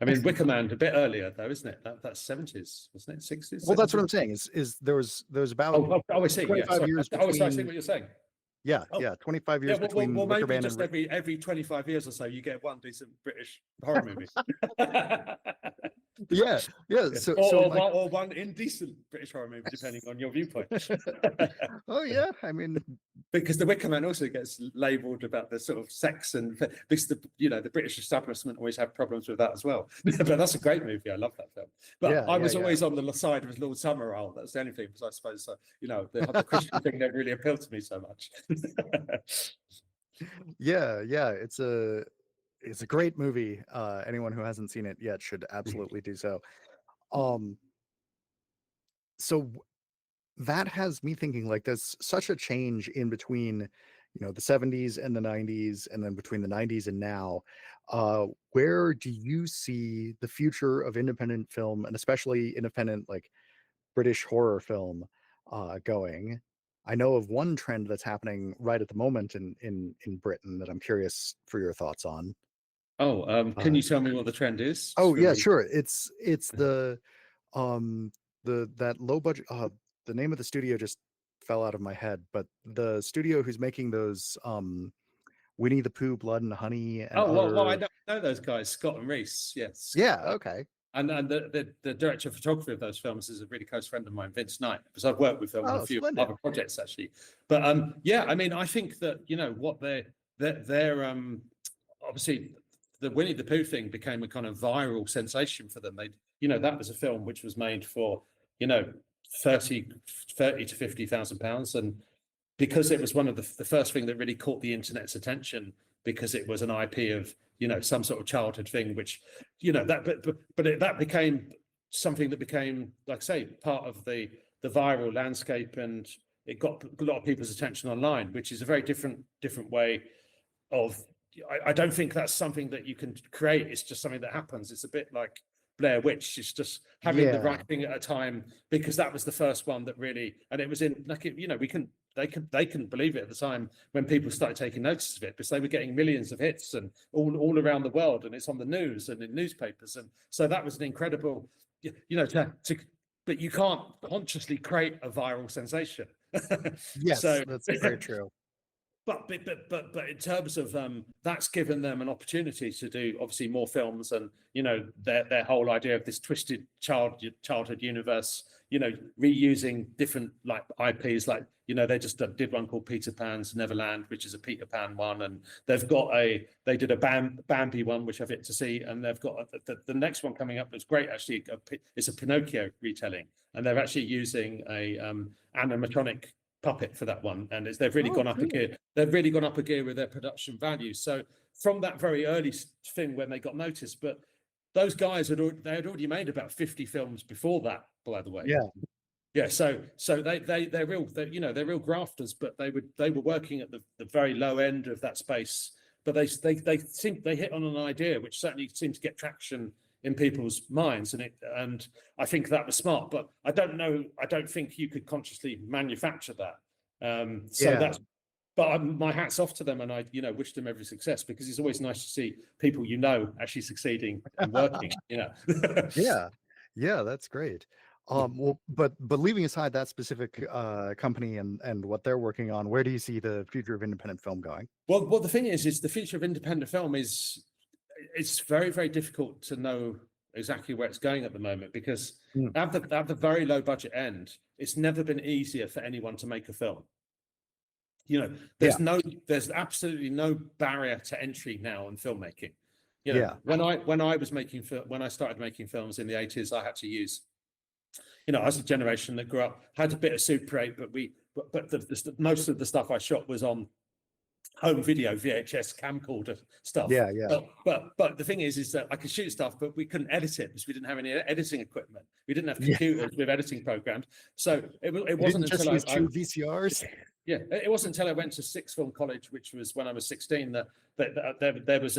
I mean, Wicker Man a bit earlier though, isn't it? That's 70s, wasn't it? 60s? Well, 70s? that's what I'm saying. Is there was about I see. 25 years between... I see what you're saying. Yeah, 25 years between Wicker Man just and... every 25 years or so, you get one decent British horror movie. Yeah. Or one indecent British horror movie, depending on your viewpoint. Oh yeah, I mean, because The Wicker Man also gets labelled about the sort of sex, and because the British establishment always have problems with that as well. But that's a great movie. I love that film. But I was always on the side of Lord Summerall. That's the only thing, because I suppose the Christian thing never really appealed to me so much. Yeah, it's a great movie. Anyone who hasn't seen it yet should absolutely do so. So that has me thinking, like, there's such a change in between, the 70s and the 90s, and then between the 90s and now. Where do you see the future of independent film, and especially independent, like, British horror film going? I know of one trend that's happening right at the moment in Britain that I'm curious for your thoughts on. Can you tell me what the trend is? Oh yeah, sure. It's the that low budget. The name of the studio just fell out of my head, but the studio who's making those Winnie the Pooh, Blood and Honey. And well, I know those guys, Scott and Reese. Yes. Yeah. Okay. And the director of photography of those films is a really close friend of mine, Vince Knight, because I've worked with them on a few other projects actually. But I mean, I think that what they're obviously the Winnie the Pooh thing became a kind of viral sensation for them. They, that was a film which was made for, 30 to 50,000 pounds. And because it was one of the first thing that really caught the internet's attention, because it was an IP of, some sort of childhood thing, which, that became something that became, like I say, part of the viral landscape, and it got a lot of people's attention online, which is a very different way of, I don't think that's something that you can create. It's just something that happens. It's a bit like Blair Witch. It's just having the right thing at a time, because that was the first one that really, and it was in, like, they couldn't believe it at the time when people started taking notice of it, because they were getting millions of hits and all around the world, and it's on the news and in newspapers. And so that was an incredible, but you can't consciously create a viral sensation. Yes, so, that's very true. But in terms of that's given them an opportunity to do obviously more films, and their whole idea of this twisted childhood universe, reusing different like IPs, like they just did one called Peter Pan's Neverland, which is a Peter Pan one, and they did a Bambi one, which I've yet to see, and they've got the next one coming up that's great actually. It's a Pinocchio retelling, and they're actually using a animatronic puppet for that one, and they've really gone up a gear. They've really gone up a gear with their production value. So from that very early thing when they got noticed, but those guys had already made about 50 films before that, by the way. Yeah. So they're real grafters, but they were working at the very low end of that space. But they hit on an idea which certainly seemed to get traction in people's minds, and I think that was smart. But I don't think you could consciously manufacture that. But my hat's off to them, and I wish them every success, because it's always nice to see people actually succeeding and working. Yeah, that's great. Well, but leaving aside that specific company and what they're working on, where do you see the future of independent film going? Well, the thing is the future of independent film is, it's very, very difficult to know exactly where it's going at the moment, because at the very low budget end, it's never been easier for anyone to make a film. There's absolutely no barrier to entry now in filmmaking. When I started making films in the 80s, I had to use, I was a generation that grew up, had a bit of Super 8, but most of the stuff I shot was on home video, VHS camcorder stuff. But the thing is that I could shoot stuff, but we couldn't edit it because we didn't have any editing equipment. We didn't have computers with editing programs. So it wasn't until I VCRs. Yeah, it wasn't until I went to sixth form college, which was when I was 16, that there was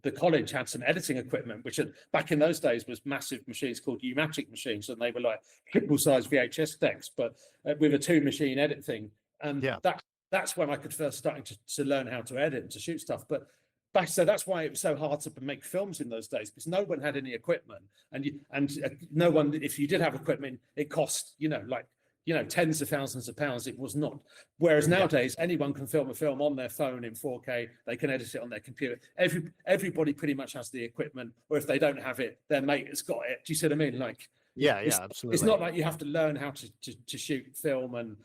the college had some editing equipment, which back in those days was massive machines called U-matic machines, and they were like triple-size VHS decks, but with a 2-machine edit thing. And that's when I could first starting to learn how to edit and to shoot stuff. But so that's why it was so hard to make films in those days, because no one had any equipment, and no one, if you did have equipment, it cost tens of thousands of pounds. It was not. Whereas nowadays, anyone can film a film on their phone in 4K. They can edit it on their computer. Everybody pretty much has the equipment, or if they don't have it, their mate has got it. Do you see what I mean? Like, absolutely. It's not like you have to learn how to shoot film and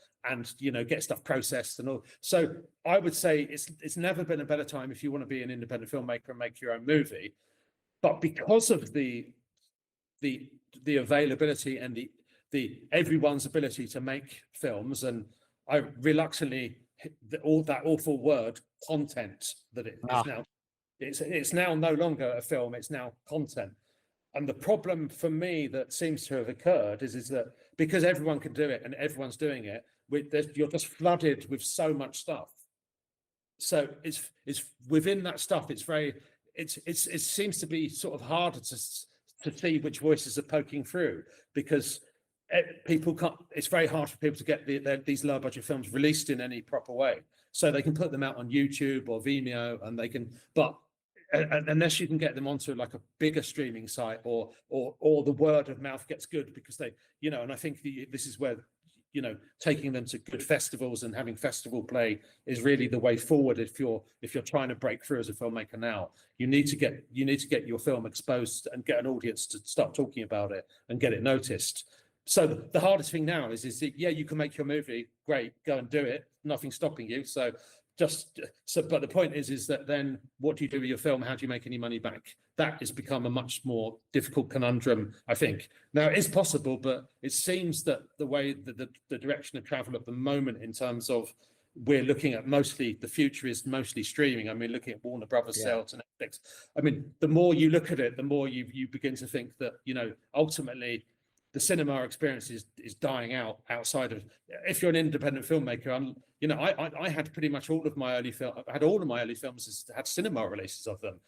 get stuff processed and all. So I would say it's never been a better time if you want to be an independent filmmaker and make your own movie. But because of the availability and the everyone's ability to make films, and I reluctantly all that awful word content that it is now. It's now no longer a film, it's now content. And the problem for me that seems to have occurred is that because everyone can do it and everyone's doing it, you're just flooded with so much stuff. So it's within that stuff, it seems to be sort of harder to see which voices are poking through, because people can't. It's very hard for people to get these low budget films released in any proper way. So they can put them out on YouTube or Vimeo, and they can, but unless you can get them onto like a bigger streaming site, or the word of mouth gets good, because they, and I think this is where, taking them to good festivals and having festival play is really the way forward. If you're trying to break through as a filmmaker now, you need to get your film exposed and get an audience to start talking about it and get it noticed. So the hardest thing now is that, you can make your movie, great, go and do it, nothing's stopping you. So just so. But the point is that then what do you do with your film? How do you make any money back? That has become a much more difficult conundrum, I think. Now it is possible, but it seems that the way that the direction of travel at the moment, in terms of we're looking at mostly the future is mostly streaming. I mean, looking at Warner Brothers sale to Netflix. I mean, the more you look at it, the more you begin to think that, you know, ultimately the cinema experience is dying out outside of, if you're an independent filmmaker. You know, I had pretty much all of my early films had cinema releases of them.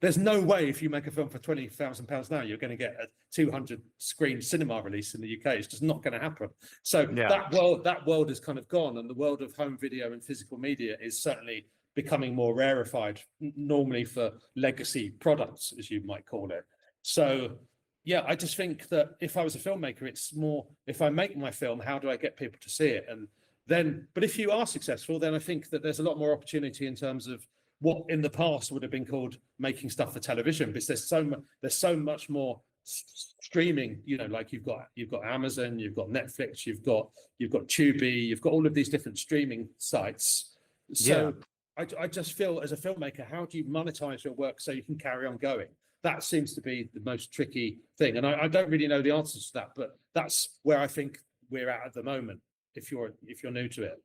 There's no way if you make a film for £20,000 now, you're going to get a 200 screen cinema release in the UK. It's just not going to happen. So that world is kind of gone, and the world of home video and physical media is certainly becoming more rarefied, normally for legacy products, as you might call it. So yeah, I just think that if I was a filmmaker, it's more, if I make my film, how do I get people to see it? And then, but if you are successful, then I think that there's a lot more opportunity in terms of what in the past would have been called making stuff for television, because there's so much more streaming. You know, like you've got Amazon, you've got Netflix, you've got Tubi, you've got all of these different streaming sites. So I just feel, as a filmmaker, how do you monetize your work so you can carry on going? That seems to be the most tricky thing, and I don't really know the answers to that, but that's where I think we're at the moment. If you're new to it.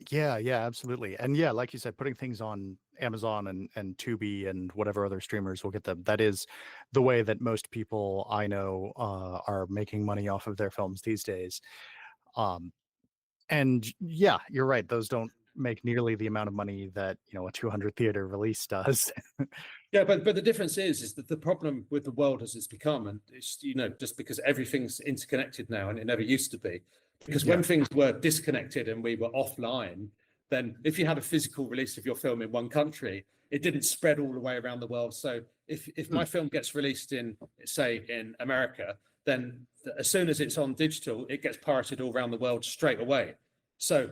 Yeah, absolutely. And yeah, like you said, putting things on Amazon and Tubi and whatever other streamers will get them. That is the way that most people I know are making money off of their films these days. And yeah, you're right. Those don't make nearly the amount of money that, you know, a 200 theater release does. Yeah, but the difference is that the problem with the world as it's become, and it's, you know, just because everything's interconnected now, and it never used to be. Because when things were disconnected and we were offline, then if you had a physical release of your film in one country, it didn't spread all the way around the world. So if my film gets released in, say, in America, then as soon as it's on digital, it gets pirated all around the world straight away. So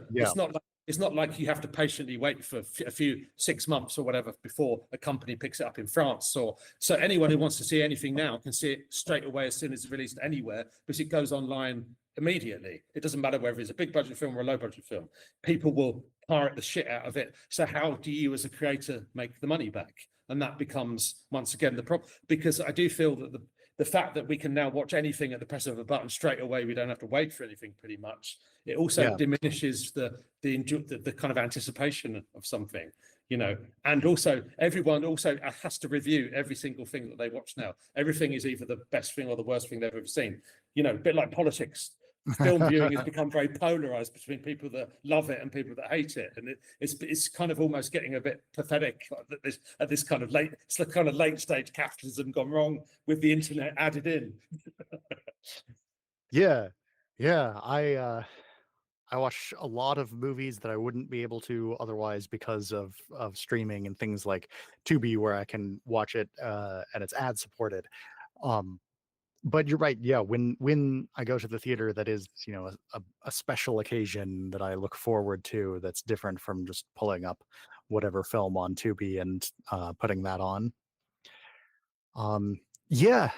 it's not like you have to patiently wait for a few 6 months or whatever before a company picks it up in France. Or so anyone who wants to see anything now can see it straight away as soon as it's released anywhere, because it goes online immediately. It doesn't matter whether it's a big budget film or a low budget film. People will pirate the shit out of it. So how do you as a creator make the money back? And that becomes, once again, the problem. Because I do feel that the fact that we can now watch anything at the press of a button straight away, we don't have to wait for anything pretty much. It also diminishes the kind of anticipation of something, you know. And also everyone also has to review every single thing that they watch now. Everything is either the best thing or the worst thing they've ever seen. You know, a bit like politics. Film viewing has become very polarized between people that love it and people that hate it, and it's kind of almost getting a bit pathetic at this kind of late stage capitalism gone wrong with the internet added in. I watch a lot of movies that I wouldn't be able to otherwise because of streaming and things like Tubi, where I can watch it and it's ad supported. But you're right. Yeah, when I go to the theater, that is, you know, a special occasion that I look forward to. That's different from just pulling up whatever film on Tubi and putting that on. You're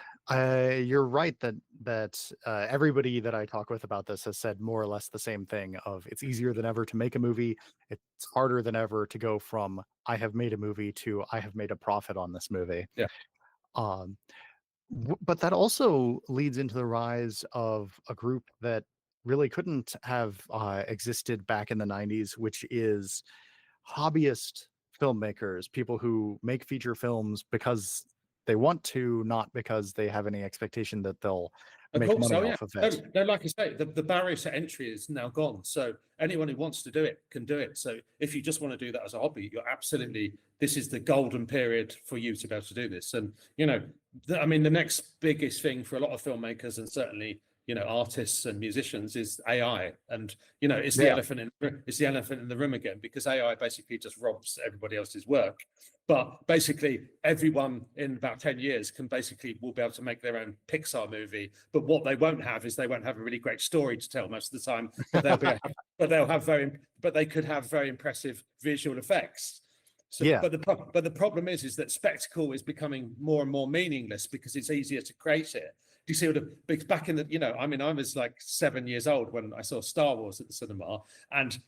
right that everybody that I talk with about this has said more or less the same thing. Of it's easier than ever to make a movie. It's harder than ever to go from I have made a movie to I have made a profit on this movie. Yeah. But that also leads into the rise of a group that really couldn't have existed back in the 90s, which is hobbyist filmmakers, people who make feature films because they want to, not because they have any expectation that they'll make money off of it. No, like I say, the barrier to entry is now gone. So anyone who wants to do it can do it. So if you just want to do that as a hobby, you're absolutely, this is the golden period for you to be able to do this. And, you know, I mean, the next biggest thing for a lot of filmmakers, and certainly, you know, artists and musicians, is AI. And, you know, it's the elephant in the room again, because AI basically just robs everybody else's work. But basically everyone in about 10 years will be able to make their own Pixar movie. But what they won't have is they won't have a really great story to tell most of the time, but they could have very impressive visual effects. So, but the problem is that spectacle is becoming more and more meaningless because it's easier to create it. you see all the big back in the, I mean, I was like 7 years old when I saw Star Wars at the cinema, and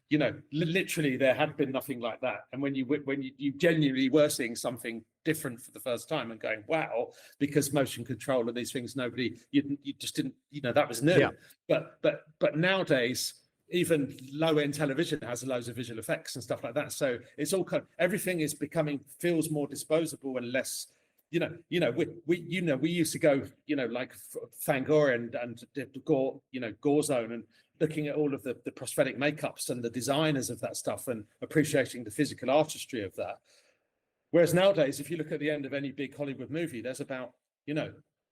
literally there had been nothing like that. And when you genuinely were seeing something different for the first time and going, wow, because motion control and these things, you just didn't, that was new. Yeah. But nowadays, even low-end television has loads of visual effects and stuff like that. So it's all everything is feels more disposable and less. We used to go, like Fangoria and the Gore Zone, and looking at all of the prosthetic makeups and the designers of that stuff and appreciating the physical artistry of that. Whereas nowadays, if you look at the end of any big Hollywood movie, there's about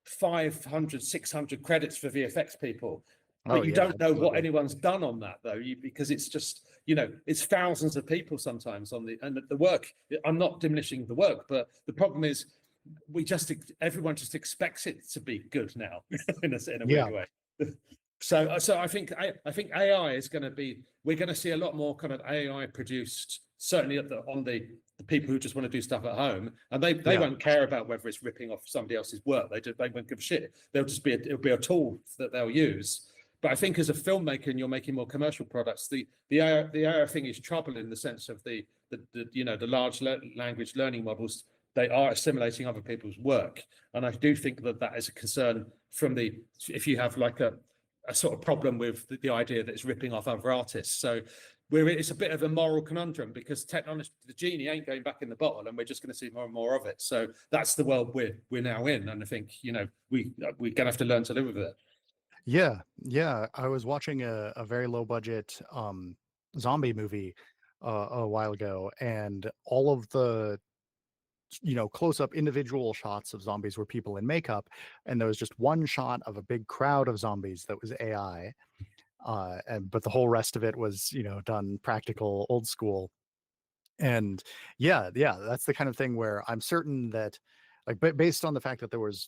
500, 600 credits for VFX people. But you don't know what anyone's done on that, though, because it's just, it's thousands of people sometimes and the work. I'm not diminishing the work, but the problem is everyone just expects it to be good now in a weird way. So I think AI is going to be, we're going to see a lot more kind of AI produced, certainly on the people who just want to do stuff at home, and they won't care about whether it's ripping off somebody else's work. They won't give a shit. It'll be a tool that they'll use. But I think as a filmmaker, and you're making more commercial products, the AI thing is trouble in the sense of the large language learning models. They are assimilating other people's work, and I do think that is a concern if you have like a sort of problem with the idea that it's ripping off other artists. So it's a bit of a moral conundrum, because technology, the genie ain't going back in the bottle, and we're just going to see more and more of it. So that's the world we're now in, and I think we're gonna have to learn to live with it. Yeah. I was watching a very low budget zombie movie a while ago, and all of the close-up individual shots of zombies were people in makeup, and there was just one shot of a big crowd of zombies that was AI, but the whole rest of it was done practical, old school. And yeah, that's the kind of thing where I'm certain that, like, based on the fact that there was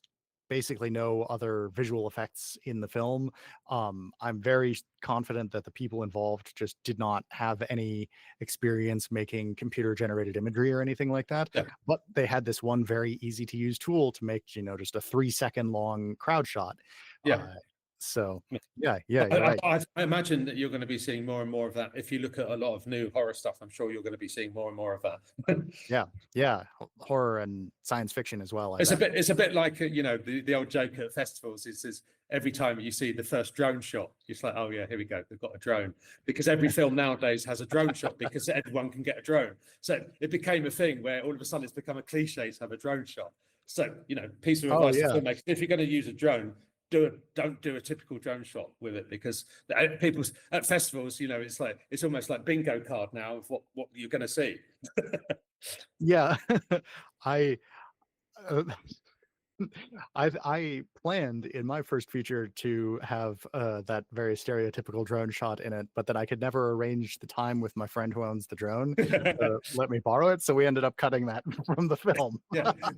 basically no other visual effects in the film, I'm very confident that the people involved just did not have any experience making computer generated imagery or anything like that. Yeah. But they had this one very easy to use tool to make just a 3-second long crowd shot. So yeah, you're right. I imagine that you're going to be seeing more and more of that. If you look at a lot of new horror stuff, I'm sure you're going to be seeing more and more of that. yeah, horror and science fiction as well. It's a bit like the old joke at festivals is every time you see the first drone shot, it's like, oh yeah, here we go, we've got a drone, because every film nowadays has a drone shot because everyone can get a drone. So it became a thing where all of a sudden it's become a cliche to have a drone shot. So piece of advice to filmmakers: if you're going to use a drone, don't do a typical drone shot with it, because people at festivals, it's almost like bingo card now of what you're going to see. Yeah. I planned in my first feature to have that very stereotypical drone shot in it, but then I could never arrange the time with my friend who owns the drone to let me borrow it, so we ended up cutting that from the film.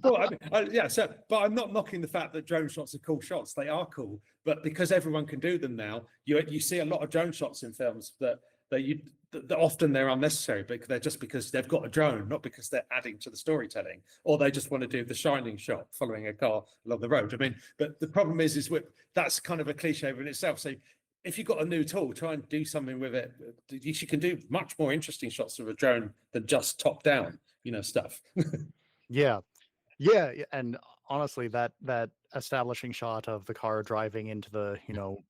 Well, but I'm not knocking the fact that drone shots are cool shots. They are cool, but because everyone can do them now, you see a lot of drone shots in films that often they're unnecessary, but they're just because they've got a drone, not because they're adding to the storytelling, or they just want to do the shining shot following a car along the road. I mean, but the problem is that's kind of a cliche in itself. So if you've got a new tool, try and do something with it. You can do much more interesting shots with a drone than just top down, stuff. Yeah, and honestly, that establishing shot of the car driving into the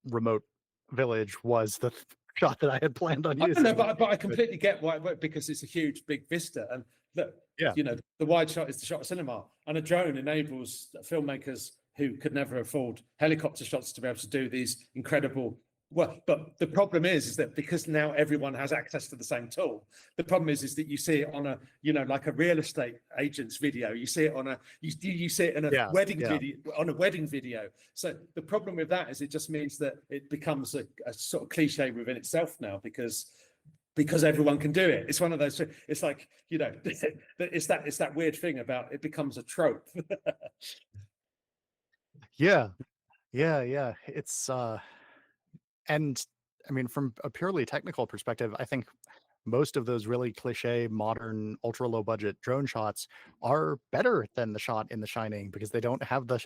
remote village was the shot that I had planned on using. I know, but I completely get why, because it's a huge big vista, and look, the wide shot is the shot of cinema, and a drone enables filmmakers who could never afford helicopter shots to be able to do these incredible. Well, but the problem is that because now everyone has access to the same tool, the problem is that you see it on a, like a real estate agent's video. You see it on you see it in a wedding video, on a wedding video. So the problem with that is it just means that it becomes a sort of cliche within itself now, because everyone can do it. It's one of those. It's like it's that weird thing about it becomes a trope. Yeah. It's and I mean, from a purely technical perspective, I think most of those really cliche, modern, ultra low budget drone shots are better than the shot in The Shining, because they don't have the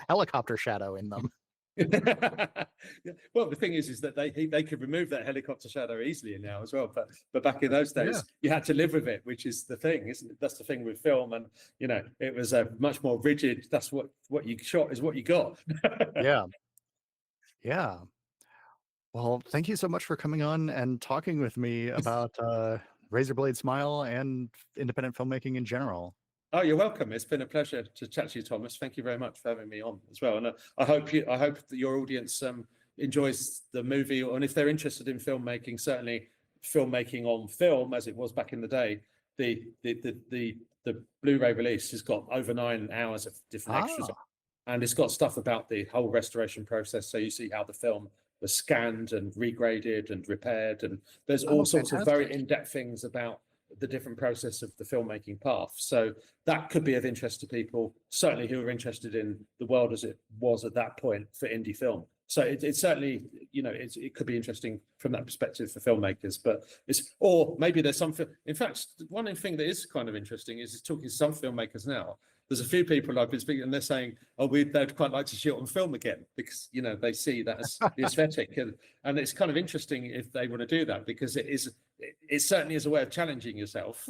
helicopter shadow in them. Yeah. Well, the thing is that they could remove that helicopter shadow easily now as well. But back in those days, Yeah. you had to live with it, which is the thing, isn't it? That's the thing with film, and it was a much more rigid. That's what you shot is what you got. Yeah. Yeah. Well, thank you so much for coming on and talking with me about Razorblade Smile and independent filmmaking in general. Oh, you're welcome. It's been a pleasure to chat to you, Thomas. Thank you very much for having me on as well. And I hope that your audience enjoys the movie, and if they're interested in filmmaking, certainly filmmaking on film, as it was back in the day. The Blu-ray release has got over 9 hours of different extras, and it's got stuff about the whole restoration process. So you see how the film was scanned and regraded and repaired, and there's all sorts of very in-depth things about the different process of the filmmaking path. So that could be of interest to people, certainly who are interested in the world as it was at that point for indie film. So it's certainly, it could be interesting from that perspective for filmmakers, but or maybe there's something. In fact, one thing that is kind of interesting is talking to some filmmakers now. There's a few people I've been speaking, and they're saying, "Oh, they'd quite like to shoot on film again," because they see that as the aesthetic, and it's kind of interesting if they want to do that, because it certainly is a way of challenging yourself.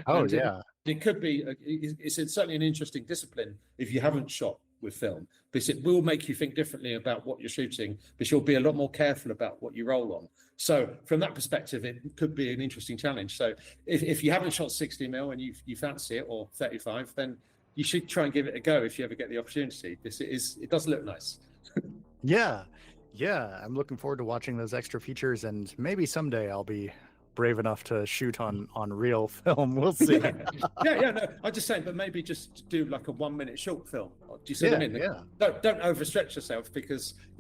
Oh, yeah. It could be. It's certainly an interesting discipline if you haven't shot with film, because it will make you think differently about what you're shooting, because you'll be a lot more careful about what you roll on. So from that perspective, it could be an interesting challenge. So if you haven't shot 60mm and you fancy it, or 35, then you should try and give it a go if you ever get the opportunity, because it does look nice. Yeah. I'm looking forward to watching those extra features, and maybe someday I'll be brave enough to shoot on real film. We'll see. No, I'm just saying, but maybe just do like a 1-minute short film. Do you see what I mean? Yeah. Don't overstretch yourself,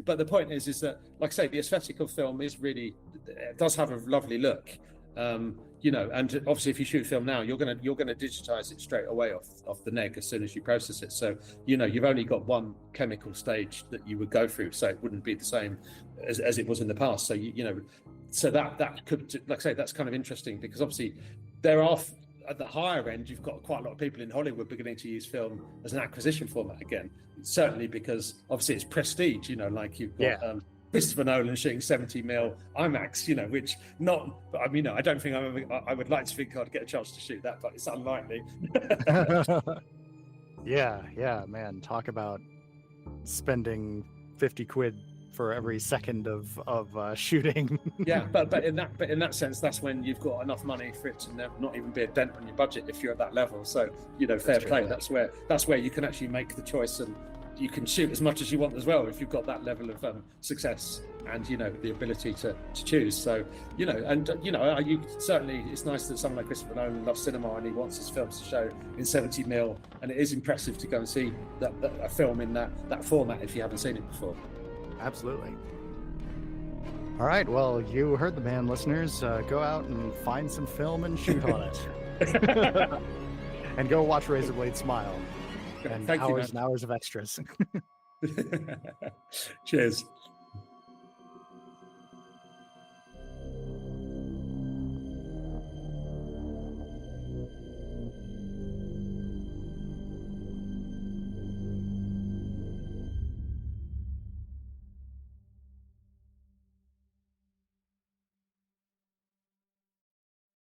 but the point is that, like I say, the aesthetic of film is really, it does have a lovely look. And obviously if you shoot film now, you're gonna digitize it straight away off the neg as soon as you process it. So you've only got one chemical stage that you would go through, so it wouldn't be the same as it was in the past. So so that could, like I say, that's kind of interesting, because obviously there are, at the higher end, you've got quite a lot of people in Hollywood beginning to use film as an acquisition format again. Certainly because obviously it's prestige, like you've got Christopher Nolan shooting 70mm IMAX, which I don't think I would like to think I'd get a chance to shoot that, but it's unlikely. Yeah, man. Talk about spending 50 quid for every second of shooting. Yeah, but in that sense, that's when you've got enough money for it to not even be a dent on your budget if you're at that level. So fair play. That's where you can actually make the choice, and you can shoot as much as you want as well if you've got that level of success and the ability to choose. So you certainly, it's nice that someone like Christopher Nolan loves cinema and he wants his films to show in 70mm, and it is impressive to go and see a film in that format if you haven't seen it before. Absolutely. All right, well, you heard the man, listeners. Go out and find some film and shoot on it. And go watch Razorblade Smile. And Thank you, hours and hours of extras. Cheers.